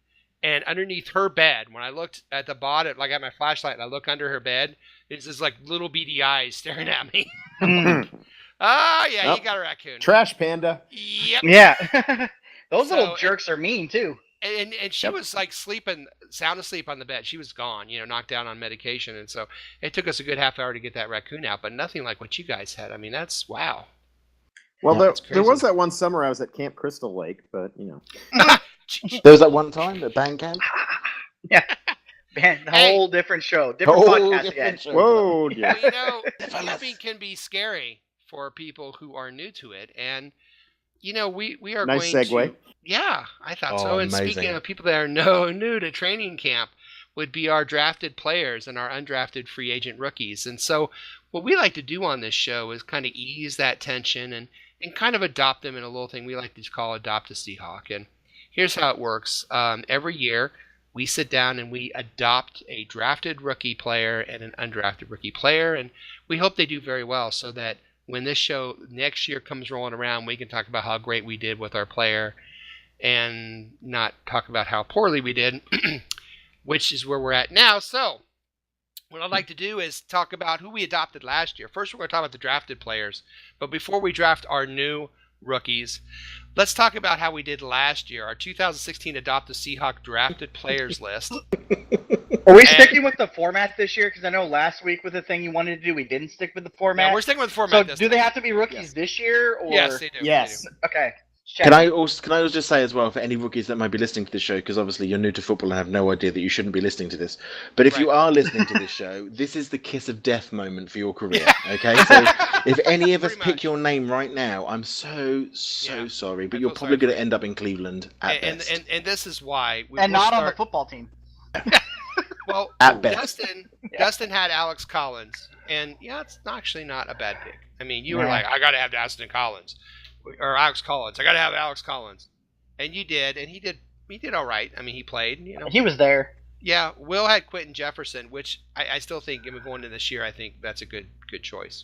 And underneath her bed, when I looked at the bottom, like I had my flashlight, and I look under her bed, it's just like little beady eyes staring at me. Oh, yeah, you got a raccoon. Trash panda. Yep. Yeah. Those little jerks are mean, too. And she was like sound asleep on the bed. She was gone, knocked down on medication. And so it took us a good half hour to get that raccoon out, but nothing like what you guys had. I mean, that's wow. Well, there was that one summer I was at Camp Crystal Lake, but, There was that one time at band camp? Yeah. Man, whole different show. Different podcast again. Whoa, yeah. Well, camping can be scary for people who are new to it. And, we are nice going segue. to... Yeah, I thought so. And amazing. speaking of people that are new to training camp would be our drafted players and our undrafted free agent rookies. And so what we like to do on this show is kind of ease that tension and kind of adopt them in a little thing we like to call Adopt a Seahawk. And here's how it works. Every year we sit down and we adopt a drafted rookie player and an undrafted rookie player. And we hope they do very well so that when this show next year comes rolling around, we can talk about how great we did with our player and not talk about how poorly we did, which is where we're at now. So what I'd like to do is talk about who we adopted last year. First, we're going to talk about the drafted players. But before we draft our new rookies, let's talk about how we did last year. Our 2016 Adopt a Seahawk drafted players list. Are we sticking with the format this year? Because I know last week with the thing you wanted to do, we didn't stick with the format. Yeah, we're sticking with the format this do time. they have to be rookies this year? Or? Yes, they do. Yes. They do. Okay. Can I also just say as well, for any rookies that might be listening to this show, because obviously you're new to football and have no idea that you shouldn't be listening to this, but if you are listening to this show, this is the kiss of death moment for your career, okay? So if any of us pick your name right now, I'm so sorry, but you're probably going to end up in Cleveland at best. And this is why. And not on the football team. Well, at best. Dustin had Alex Collins, and it's actually not a bad pick. I mean, you were like, I got to have Dustin Collins. Or Alex Collins. I got to have Alex Collins. And you did, and he did all right. I mean, he played. He was there. Yeah, Will had Quentin Jefferson, which I still think, going into this year, I think that's a good choice.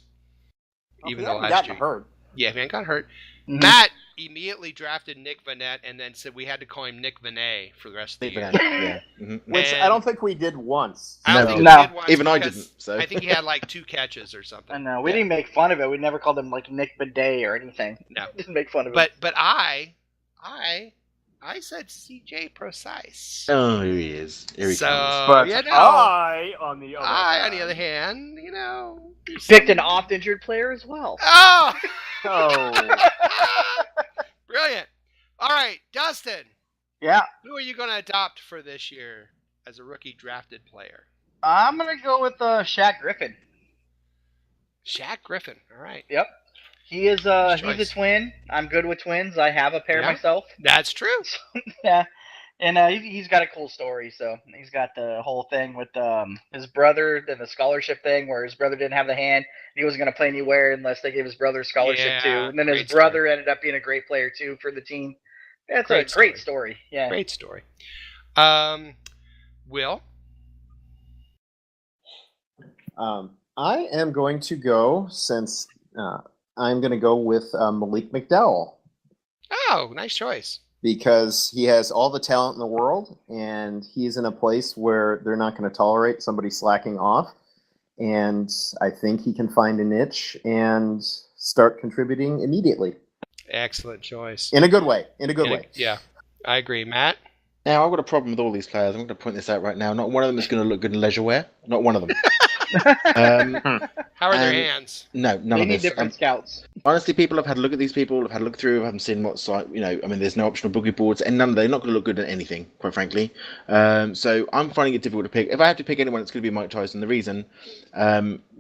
Even though last year. Hurt. Yeah, man, got hurt. Mm-hmm. Matt immediately drafted Nick Vanette and then said we had to call him Nick Vanette for the rest of the year. Yeah. Mm-hmm. Which I don't think we did once. I don't think we did once even I because didn't. So. I think he had like 2 catches or something. I know. We didn't make fun of it. We never called him like Nick Bidet or anything. No. Didn't make fun of it. But I said CJ Precise. Oh, here he is. Here he comes. But I, on the other hand, picked an oft-injured player as well. Oh! Oh. Brilliant. All right, Dustin. Yeah. Who are you going to adopt for this year as a rookie drafted player? I'm going to go with Shaq Griffin. Shaq Griffin. All right. Yep. He is he's a twin. I'm good with twins. I have a pair myself. That's true. Yeah. And he's got a cool story. So he's got the whole thing with his brother and the scholarship thing where his brother didn't have the hand. He wasn't going to play anywhere unless they gave his brother a scholarship too. And then his brother ended up being a great player too for the team. That's a great story. Yeah. Great story. Will? I am going to go, since I'm going to go with Malik McDowell, Oh, nice choice. Because he has all the talent in the world, and he's in a place where they're not going to tolerate somebody slacking off. And I think he can find a niche and start contributing immediately. Excellent choice. In a good way. In a good way. Yeah, I agree. Matt? Now, I've got a problem with all these players. I'm going to point this out right now. Not one of them is going to look good in leisure wear. Not one of them. How are their hands? No, none They of need this. different scouts. Honestly, people have had a look at these people, have had a look through, haven't seen what's like, I mean, there's no optional boogie boards, and none of they're not going to look good at anything, quite frankly. So I'm finding it difficult to pick. If I have to pick anyone, it's going to be Mike Tyson. The reason,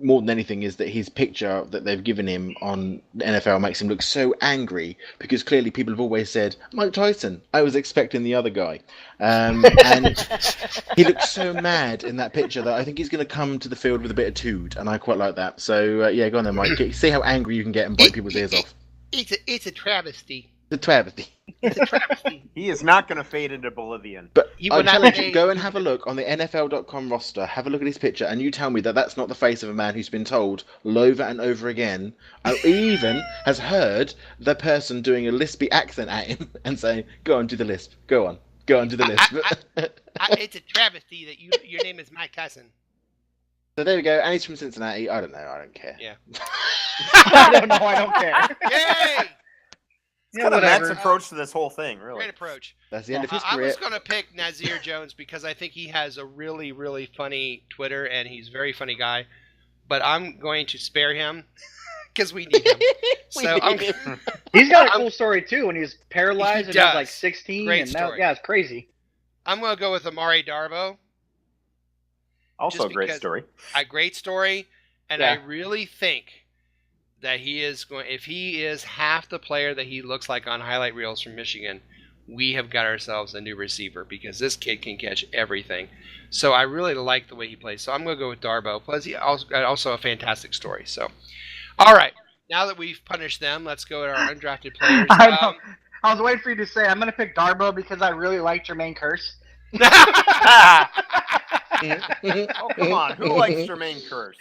more than anything, is that his picture that they've given him on NFL makes him look so angry, because clearly people have always said, Mike Tyson, I was expecting the other guy. And he looks so mad in that picture that I think he's going to come to the field with a bit of tood, and I quite like that. So, yeah, go on then, Mike. See how angry you can get and bite people's ears off. It's a travesty. The travesty. It's a travesty. He is not going to fade into oblivion. But I challenge you, go and have a look on the NFL.com roster, have a look at his picture, and you tell me that that's not the face of a man who's been told over and over again, or even has heard the person doing a lispy accent at him and saying, go on, do the lisp. Go on, do the lisp. It's a travesty that your name is Mike Tyson. So there we go, and he's from Cincinnati. I don't know, I don't care. Yeah. I don't care. Yay! It's kind of Matt's approach to this whole thing, really. Great approach. That's the end of his I career. was going to pick Nazir Jones because I think he has a really, really funny Twitter, and he's a very funny guy. But I'm going to spare him because we need him. He's got a cool story, too, when he was paralyzed and he was like 16. Great and now, story. yeah, it's crazy. I'm going to go with Amari Darbo. Also a great story. A great story, and Yeah. I really think that he is going. If he is half the player that he looks like on highlight reels from Michigan, we have got ourselves a new receiver because this kid can catch everything. So I really like the way he plays. So I'm going to go with Darbo. Plus, he also a fantastic story. So, all right. Now that we've punished them, let's go to our undrafted players. I was waiting for you to say I'm going to pick Darbo because I really like Jermaine Kearse. Oh, come on. Who likes Jermaine Kearse?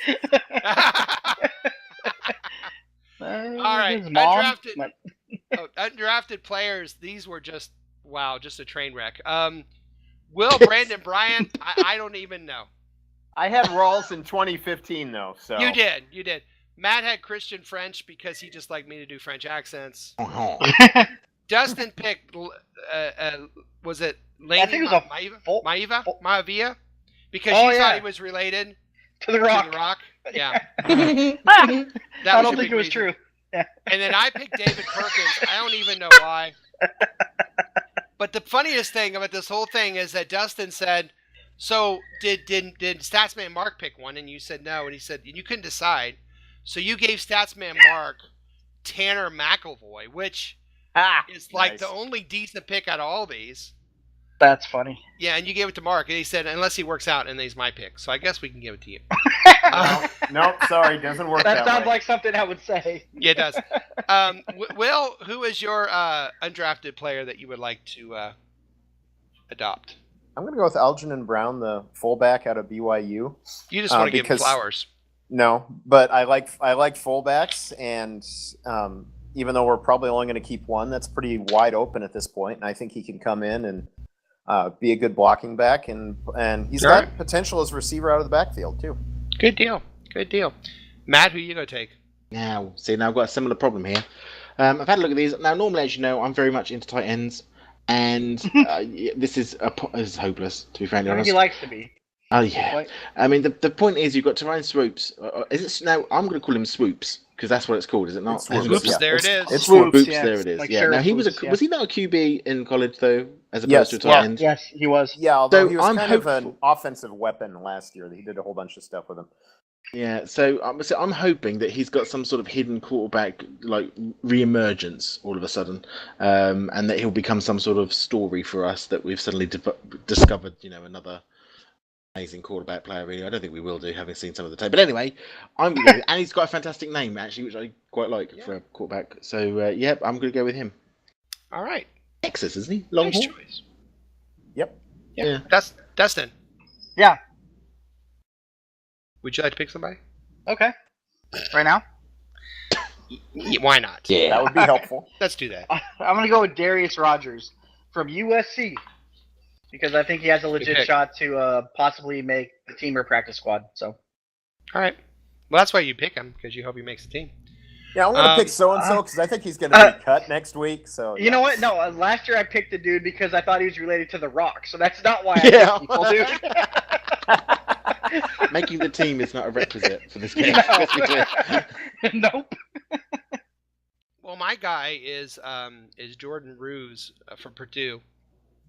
All right. His mom? Undrafted players. These were just, wow, just a train wreck. Will Brandon Bryant, I don't even know. I had Rawls in 2015, though. So You did. Matt had Christian French because he just liked me to do French accents. Dustin picked, was it Laney I think it was Maivia? Because Oh, she yeah. thought he was related To the Rock. Yeah. I That was don't a think big it was reason. true. Yeah. And then I picked David Perkins. I don't even know why. But the funniest thing about this whole thing is that Dustin said, so did Statsman Mark pick one? And you said no. And he said, you couldn't decide. So you gave Statsman Mark Tanner McElvoy, which is like nice. the only decent pick out of all these. That's funny. Yeah, and you gave it to Mark. And he said, unless he works out, and he's my pick. So I guess we can give it to you. No, sorry, doesn't work that That sounds way. like something I would say. Yeah, it does. Will, who is your undrafted player that you would like to adopt? I'm going to go with Algernon Brown, the fullback out of BYU. You just want to give him flowers. No, but I like fullbacks, and even though we're probably only going to keep one, that's pretty wide open at this point, and I think he can come in and be a good blocking back, and he's Sure. got potential as receiver out of the backfield too. Good deal. Matt, who you going to take? Now, I've got a similar problem here. I've had a look at these. Now, normally, as you know, I'm very much into tight ends, and this is hopeless, to be frankly honest. He likes to be. Oh, yeah. I mean, the point is, you've got Terrain Swoops. Is it now? I'm going to call him Swoops, because that's what it's called, is it not? It's Swoops, Swoops, yeah. there it is. It's Swoops, Swoops, yeah. there it is. Like Yeah. Sheriff Now, he was Swoops, yeah. was he not a QB in college, though, as opposed Yes, to a tight yeah. end? Yes, he was. Yeah, although So he was I'm kind of hopeful- an offensive weapon last year. He did a whole bunch of stuff with him. Yeah, so I'm hoping that he's got some sort of hidden quarterback like re-emergence all of a sudden, and that he'll become some sort of story for us that we've suddenly discovered, another amazing quarterback player. Really, I don't think we will do, having seen some of the tape. But anyway, and he's got a fantastic name actually, which I quite like for a quarterback. So yeah, I'm going to go with him. All right. Texas, isn't he? Longhorn. Nice choice. Yep. Yeah. That's Dustin. Yeah. Would you like to pick somebody? Okay. Right now? Why not? Yeah. That would be helpful. Let's do that. I'm going to go with Darius Rogers from USC because I think he has a legit shot to possibly make the team or practice squad. So, all right. Well, that's why you pick him, because you hope he makes the team. Yeah, I'm going to pick so-and-so because I think he's going to be cut next week. So You know what? No, last year I picked the dude because I thought he was related to The Rock. So that's not why I picked people, dude. Making the team is not a requisite for this game. Nope. Well, my guy is Jordan Ruse from Purdue.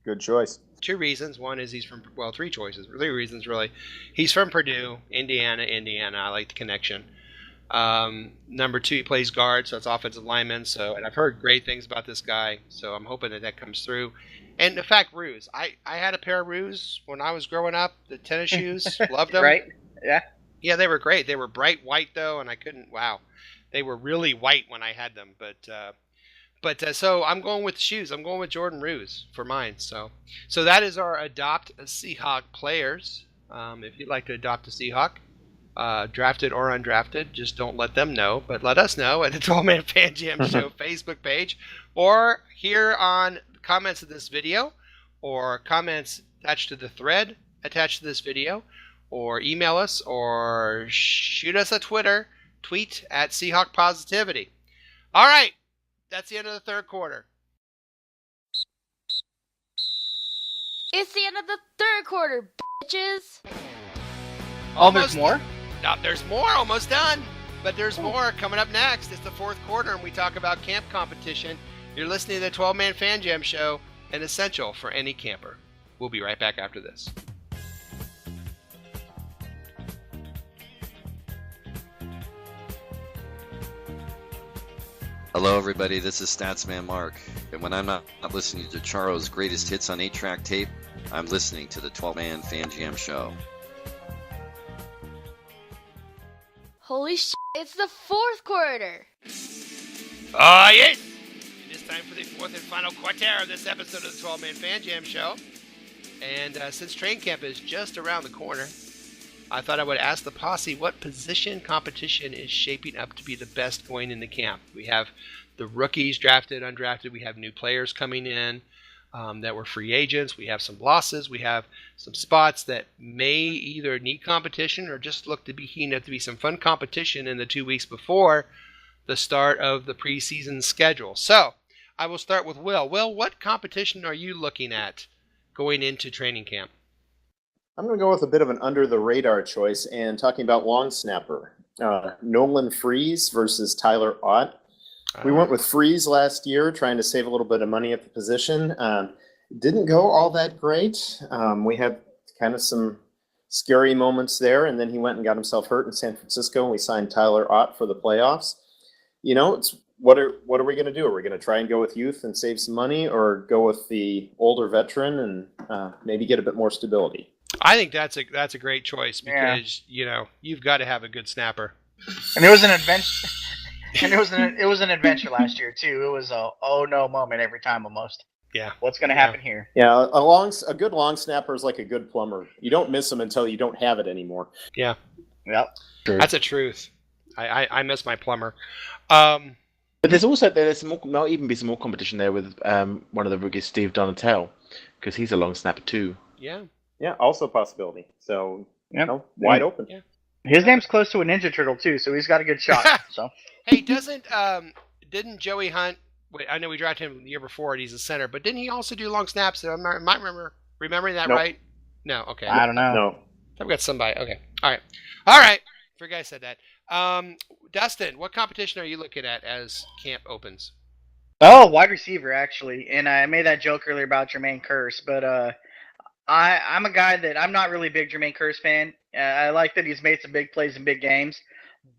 Good choice. 2 reasons. One is he's from, well, 3 choices. 3 reasons, really. He's from Purdue, Indiana. I like the connection. Number 2, he plays guard, so it's offensive lineman. So, and I've heard great things about this guy, so I'm hoping that comes through. And in fact, Ruse. I had a pair of Ruse when I was growing up, the tennis shoes. Loved them. Right? Yeah. Yeah, they were great. They were bright white, though, and I couldn't, wow. They were really white when I had them, but so I'm going with the shoes. I'm going with Jordan Ruse for mine. So that is our adopt a Seahawk players. If you'd like to adopt a Seahawk, drafted or undrafted, just don't let them know, but let us know at the 12-Man Fan Jam Show Facebook page, or here on comments of this video, or comments attached to the thread attached to this video, or email us, or shoot us a tweet at Seahawk Positivity. All right. That's the end of the third quarter. It's the end of the third quarter, bitches. Oh, there's more? No, there's more. Almost done. But there's more coming up next. It's the fourth quarter, and we talk about camp competition. You're listening to the 12-Man Fan Jam Show, an essential for any camper. We'll be right back after this. Hello, everybody. This is Statsman Mark, and when I'm not listening to Charo's greatest hits on 8-track tape, I'm listening to the 12-Man Fan Jam Show. Holy shit, it's the fourth quarter. Yes! It is time for the fourth and final quarter of this episode of the 12-Man Fan Jam Show. And since training camp is just around the corner, I thought I would ask the posse what position competition is shaping up to be the best going into camp. We have the rookies drafted, undrafted. We have new players coming in that were free agents. We have some losses. We have some spots that may either need competition or just look to be heating up to be some fun competition in the 2 weeks before the start of the preseason schedule. So I will start with Will. Will, what competition are you looking at going into training camp? I'm going to go with a bit of an under-the-radar choice and talking about long snapper. Nolan Freeze versus Tyler Ott. We went with Freeze last year, trying to save a little bit of money at the position. Didn't go all that great. We had kind of some scary moments there, and then he went and got himself hurt in San Francisco, and we signed Tyler Ott for the playoffs. You know, it's what are we going to do? Are we going to try and go with youth and save some money, or go with the older veteran and maybe get a bit more stability? I think that's a great choice because you know you've got to have a good snapper. And it was an adventure. And it was an adventure last year too. It was a oh no moment every time almost. Yeah. What's going to happen here? Yeah, a good long snapper is like a good plumber. You don't miss them until you don't have it anymore. Yeah. Yep. That's a truth. I miss my plumber. But there's more. Might even be some more competition there with one of the rookies, Steve Donatel, because he's a long snapper too. Yeah. Yeah, also a possibility. So, you know, wide open. Yeah. His name's close to a Ninja Turtle too, so he's got a good shot. So. Hey, didn't Joey Hunt? Wait, I know we drafted him the year before, and he's a center, but didn't he also do long snaps? Am I remembering that right? No. Okay. I don't know. No. I've got somebody. Okay. All right. Forget I said that. Dustin, what competition are you looking at as camp opens? Oh, wide receiver actually, and I made that joke earlier about Jermaine Kearse, but I'm a guy that I'm not really a big Jermaine Kearse fan. I like that he's made some big plays in big games,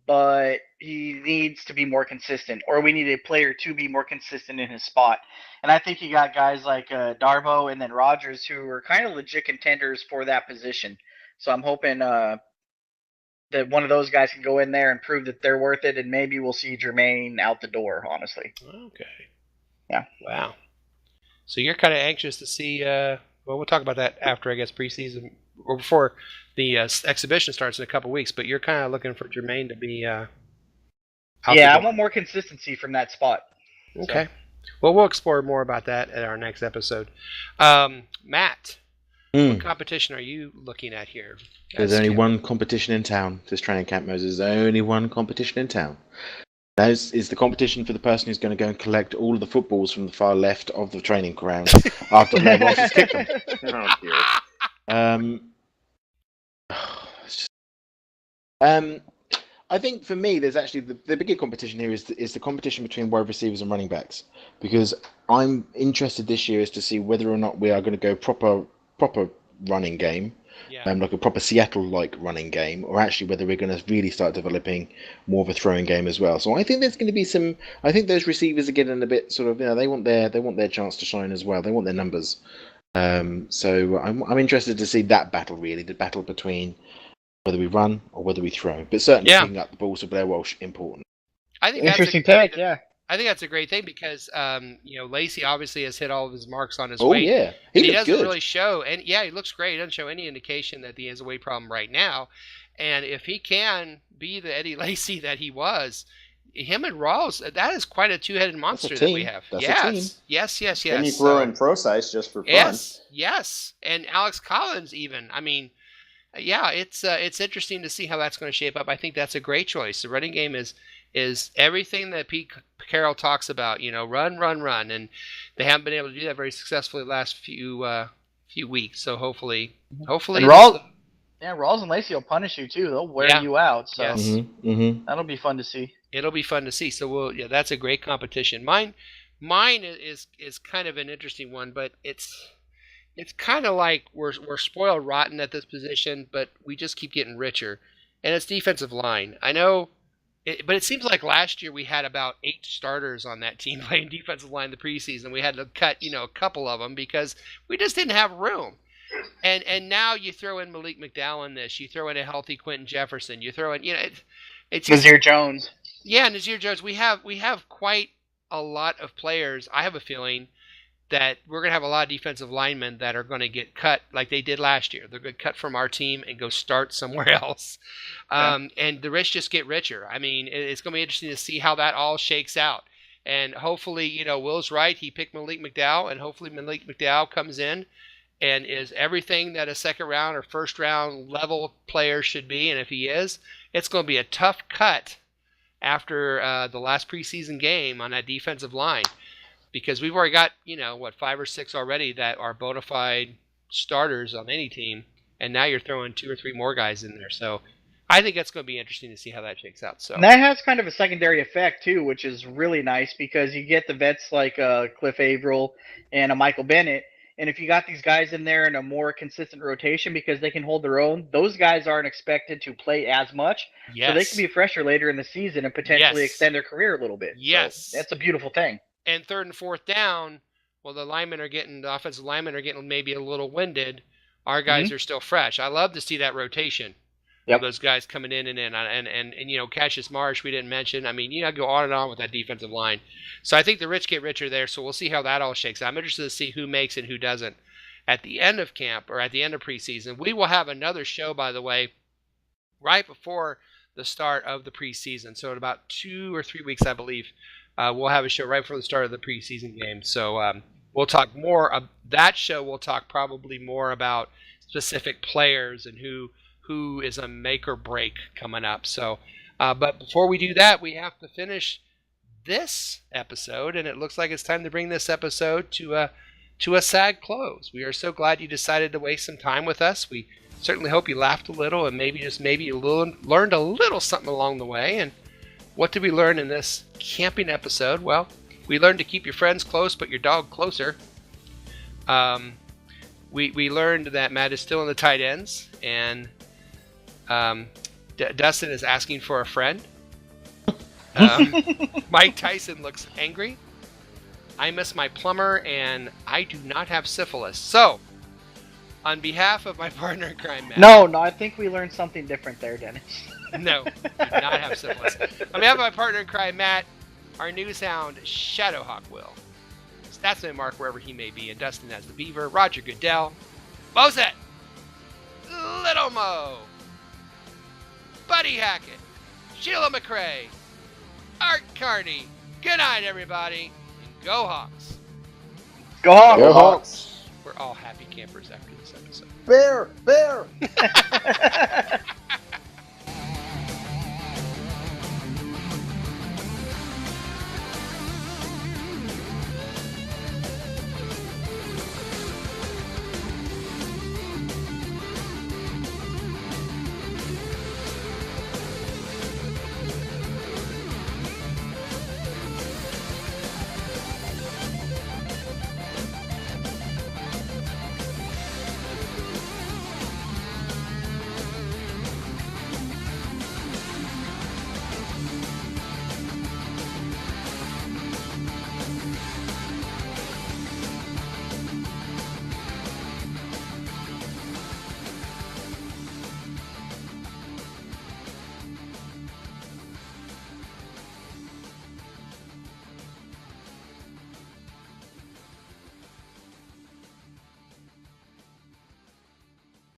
but he needs to be more consistent, or we need a player to be more consistent in his spot. And I think you got guys like Darbo and then Rogers who are kind of legit contenders for that position. So I'm hoping that one of those guys can go in there and prove that they're worth it, and maybe we'll see Jermaine out the door, honestly. Okay. Yeah. Wow. So you're kind of anxious to see well, we'll talk about that after, I guess, preseason or before the exhibition starts in a couple weeks. But you're kind of looking for Jermaine to be I want more consistency from that spot. Okay. So. Well, we'll explore more about that at our next episode. Matt, what competition are you looking at here? There's only one competition in town this training camp, Moses. There's only one competition in town. That is the competition for the person who's going to go and collect all of the footballs from the far left of the training ground after Blair Ross has kicked them. I think for me, there's actually the bigger competition here is the competition between wide receivers and running backs, because I'm interested this year as to see whether or not we are going to go proper running game, like a proper Seattle-like running game, or actually whether we're going to really start developing more of a throwing game as well. So I think there's going to be some. I think those receivers are getting a bit sort of, they want their chance to shine as well. They want their numbers. So I'm interested to see that battle, really, the battle between whether we run or whether we throw. But certainly picking up the balls to Blair Walsh, important. I think interesting take, I think that's a great thing because Lacey obviously has hit all of his marks on his weight. weight. Yeah, he doesn't really show, and he looks great. He doesn't show any indication that he has a weight problem right now. And if he can be the Eddie Lacy that he was, him and Rawls, that is quite a two-headed monster that we have. That's a team. Yes. And you throw in Procise just for fun. Yes, and Alex Collins even. I mean, it's interesting to see how that's going to shape up. I think that's a great choice. The running game is everything that Pete Carroll talks about. Run, and they haven't been able to do that very successfully the last few weeks. So hopefully, and Rawls and Lacey will punish you too. They'll wear you out. So that'll be fun to see. It'll be fun to see. So that's a great competition. Mine is kind of an interesting one, but it's kind of like we're spoiled rotten at this position, but we just keep getting richer. And it's defensive line. I know, but it seems like last year we had about 8 starters on that team playing defensive line in the preseason. We had to cut, a couple of them because we just didn't have room. And now you throw in Malik McDowell in this. You throw in a healthy Quentin Jefferson. You throw in, it's Nazir Jones. Yeah, Nazir Jones. We have quite a lot of players. I have a feeling that we're going to have a lot of defensive linemen that are going to get cut like they did last year. They're going to cut from our team and go start somewhere else. And the rich just get richer. I mean, it's going to be interesting to see how that all shakes out. And hopefully, Will's right. He picked Malik McDowell, and hopefully Malik McDowell comes in and is everything that a second round or first round level player should be. And if he is, it's going to be a tough cut after the last preseason game on that defensive line. Because we've already got, 5 or 6 already that are bona fide starters on any team, and now you're throwing 2 or 3 more guys in there. So I think that's going to be interesting to see how that shakes out. So and that has kind of a secondary effect too, which is really nice because you get the vets like Cliff Averill and a Michael Bennett, and if you got these guys in there in a more consistent rotation because they can hold their own, those guys aren't expected to play as much, so they can be fresher later in the season and potentially extend their career a little bit. Yes, so that's a beautiful thing. And 3rd and 4th down, the offensive linemen are getting maybe a little winded. Our guys are still fresh. I love to see that rotation. Yep. Those guys coming in and Cassius Marsh we didn't mention. I mean, go on and on with that defensive line. So I think the rich get richer there. So we'll see how that all shakes out. I'm interested to see who makes and who doesn't at the end of camp or at the end of preseason. We will have another show, by the way, right before the start of the preseason. So in about 2 or 3 weeks, I believe. We'll have a show right before the start of the preseason game. So we'll talk more. That show will talk probably more about specific players and who is a make or break coming up. So, but before we do that, we have to finish this episode, and it looks like it's time to bring this episode to a sad close. We are so glad you decided to waste some time with us. We certainly hope you laughed a little and maybe you learned a little something along the way. And what did we learn in this camping episode? Well, we learned to keep your friends close, but your dog closer. We learned that Matt is still in the tight ends, and Dustin is asking for a friend. Mike Tyson looks angry. I miss my plumber, and I do not have syphilis. So, on behalf of my partner in crime, Matt. No, I think we learned something different there, Dennis. No, do not have syphilis. On behalf of my partner in crime, Matt, our news hound, Shadowhawk Will. Statsman Mark, wherever he may be, and Dustin as the Beaver, Roger Goodell, Moses, Little Mo, Buddy Hackett, Sheila McRae, Art Carney. Good night, everybody. And go Hawks. Go Hawks. Go Hawks. We're all happy campers after this episode. Bear!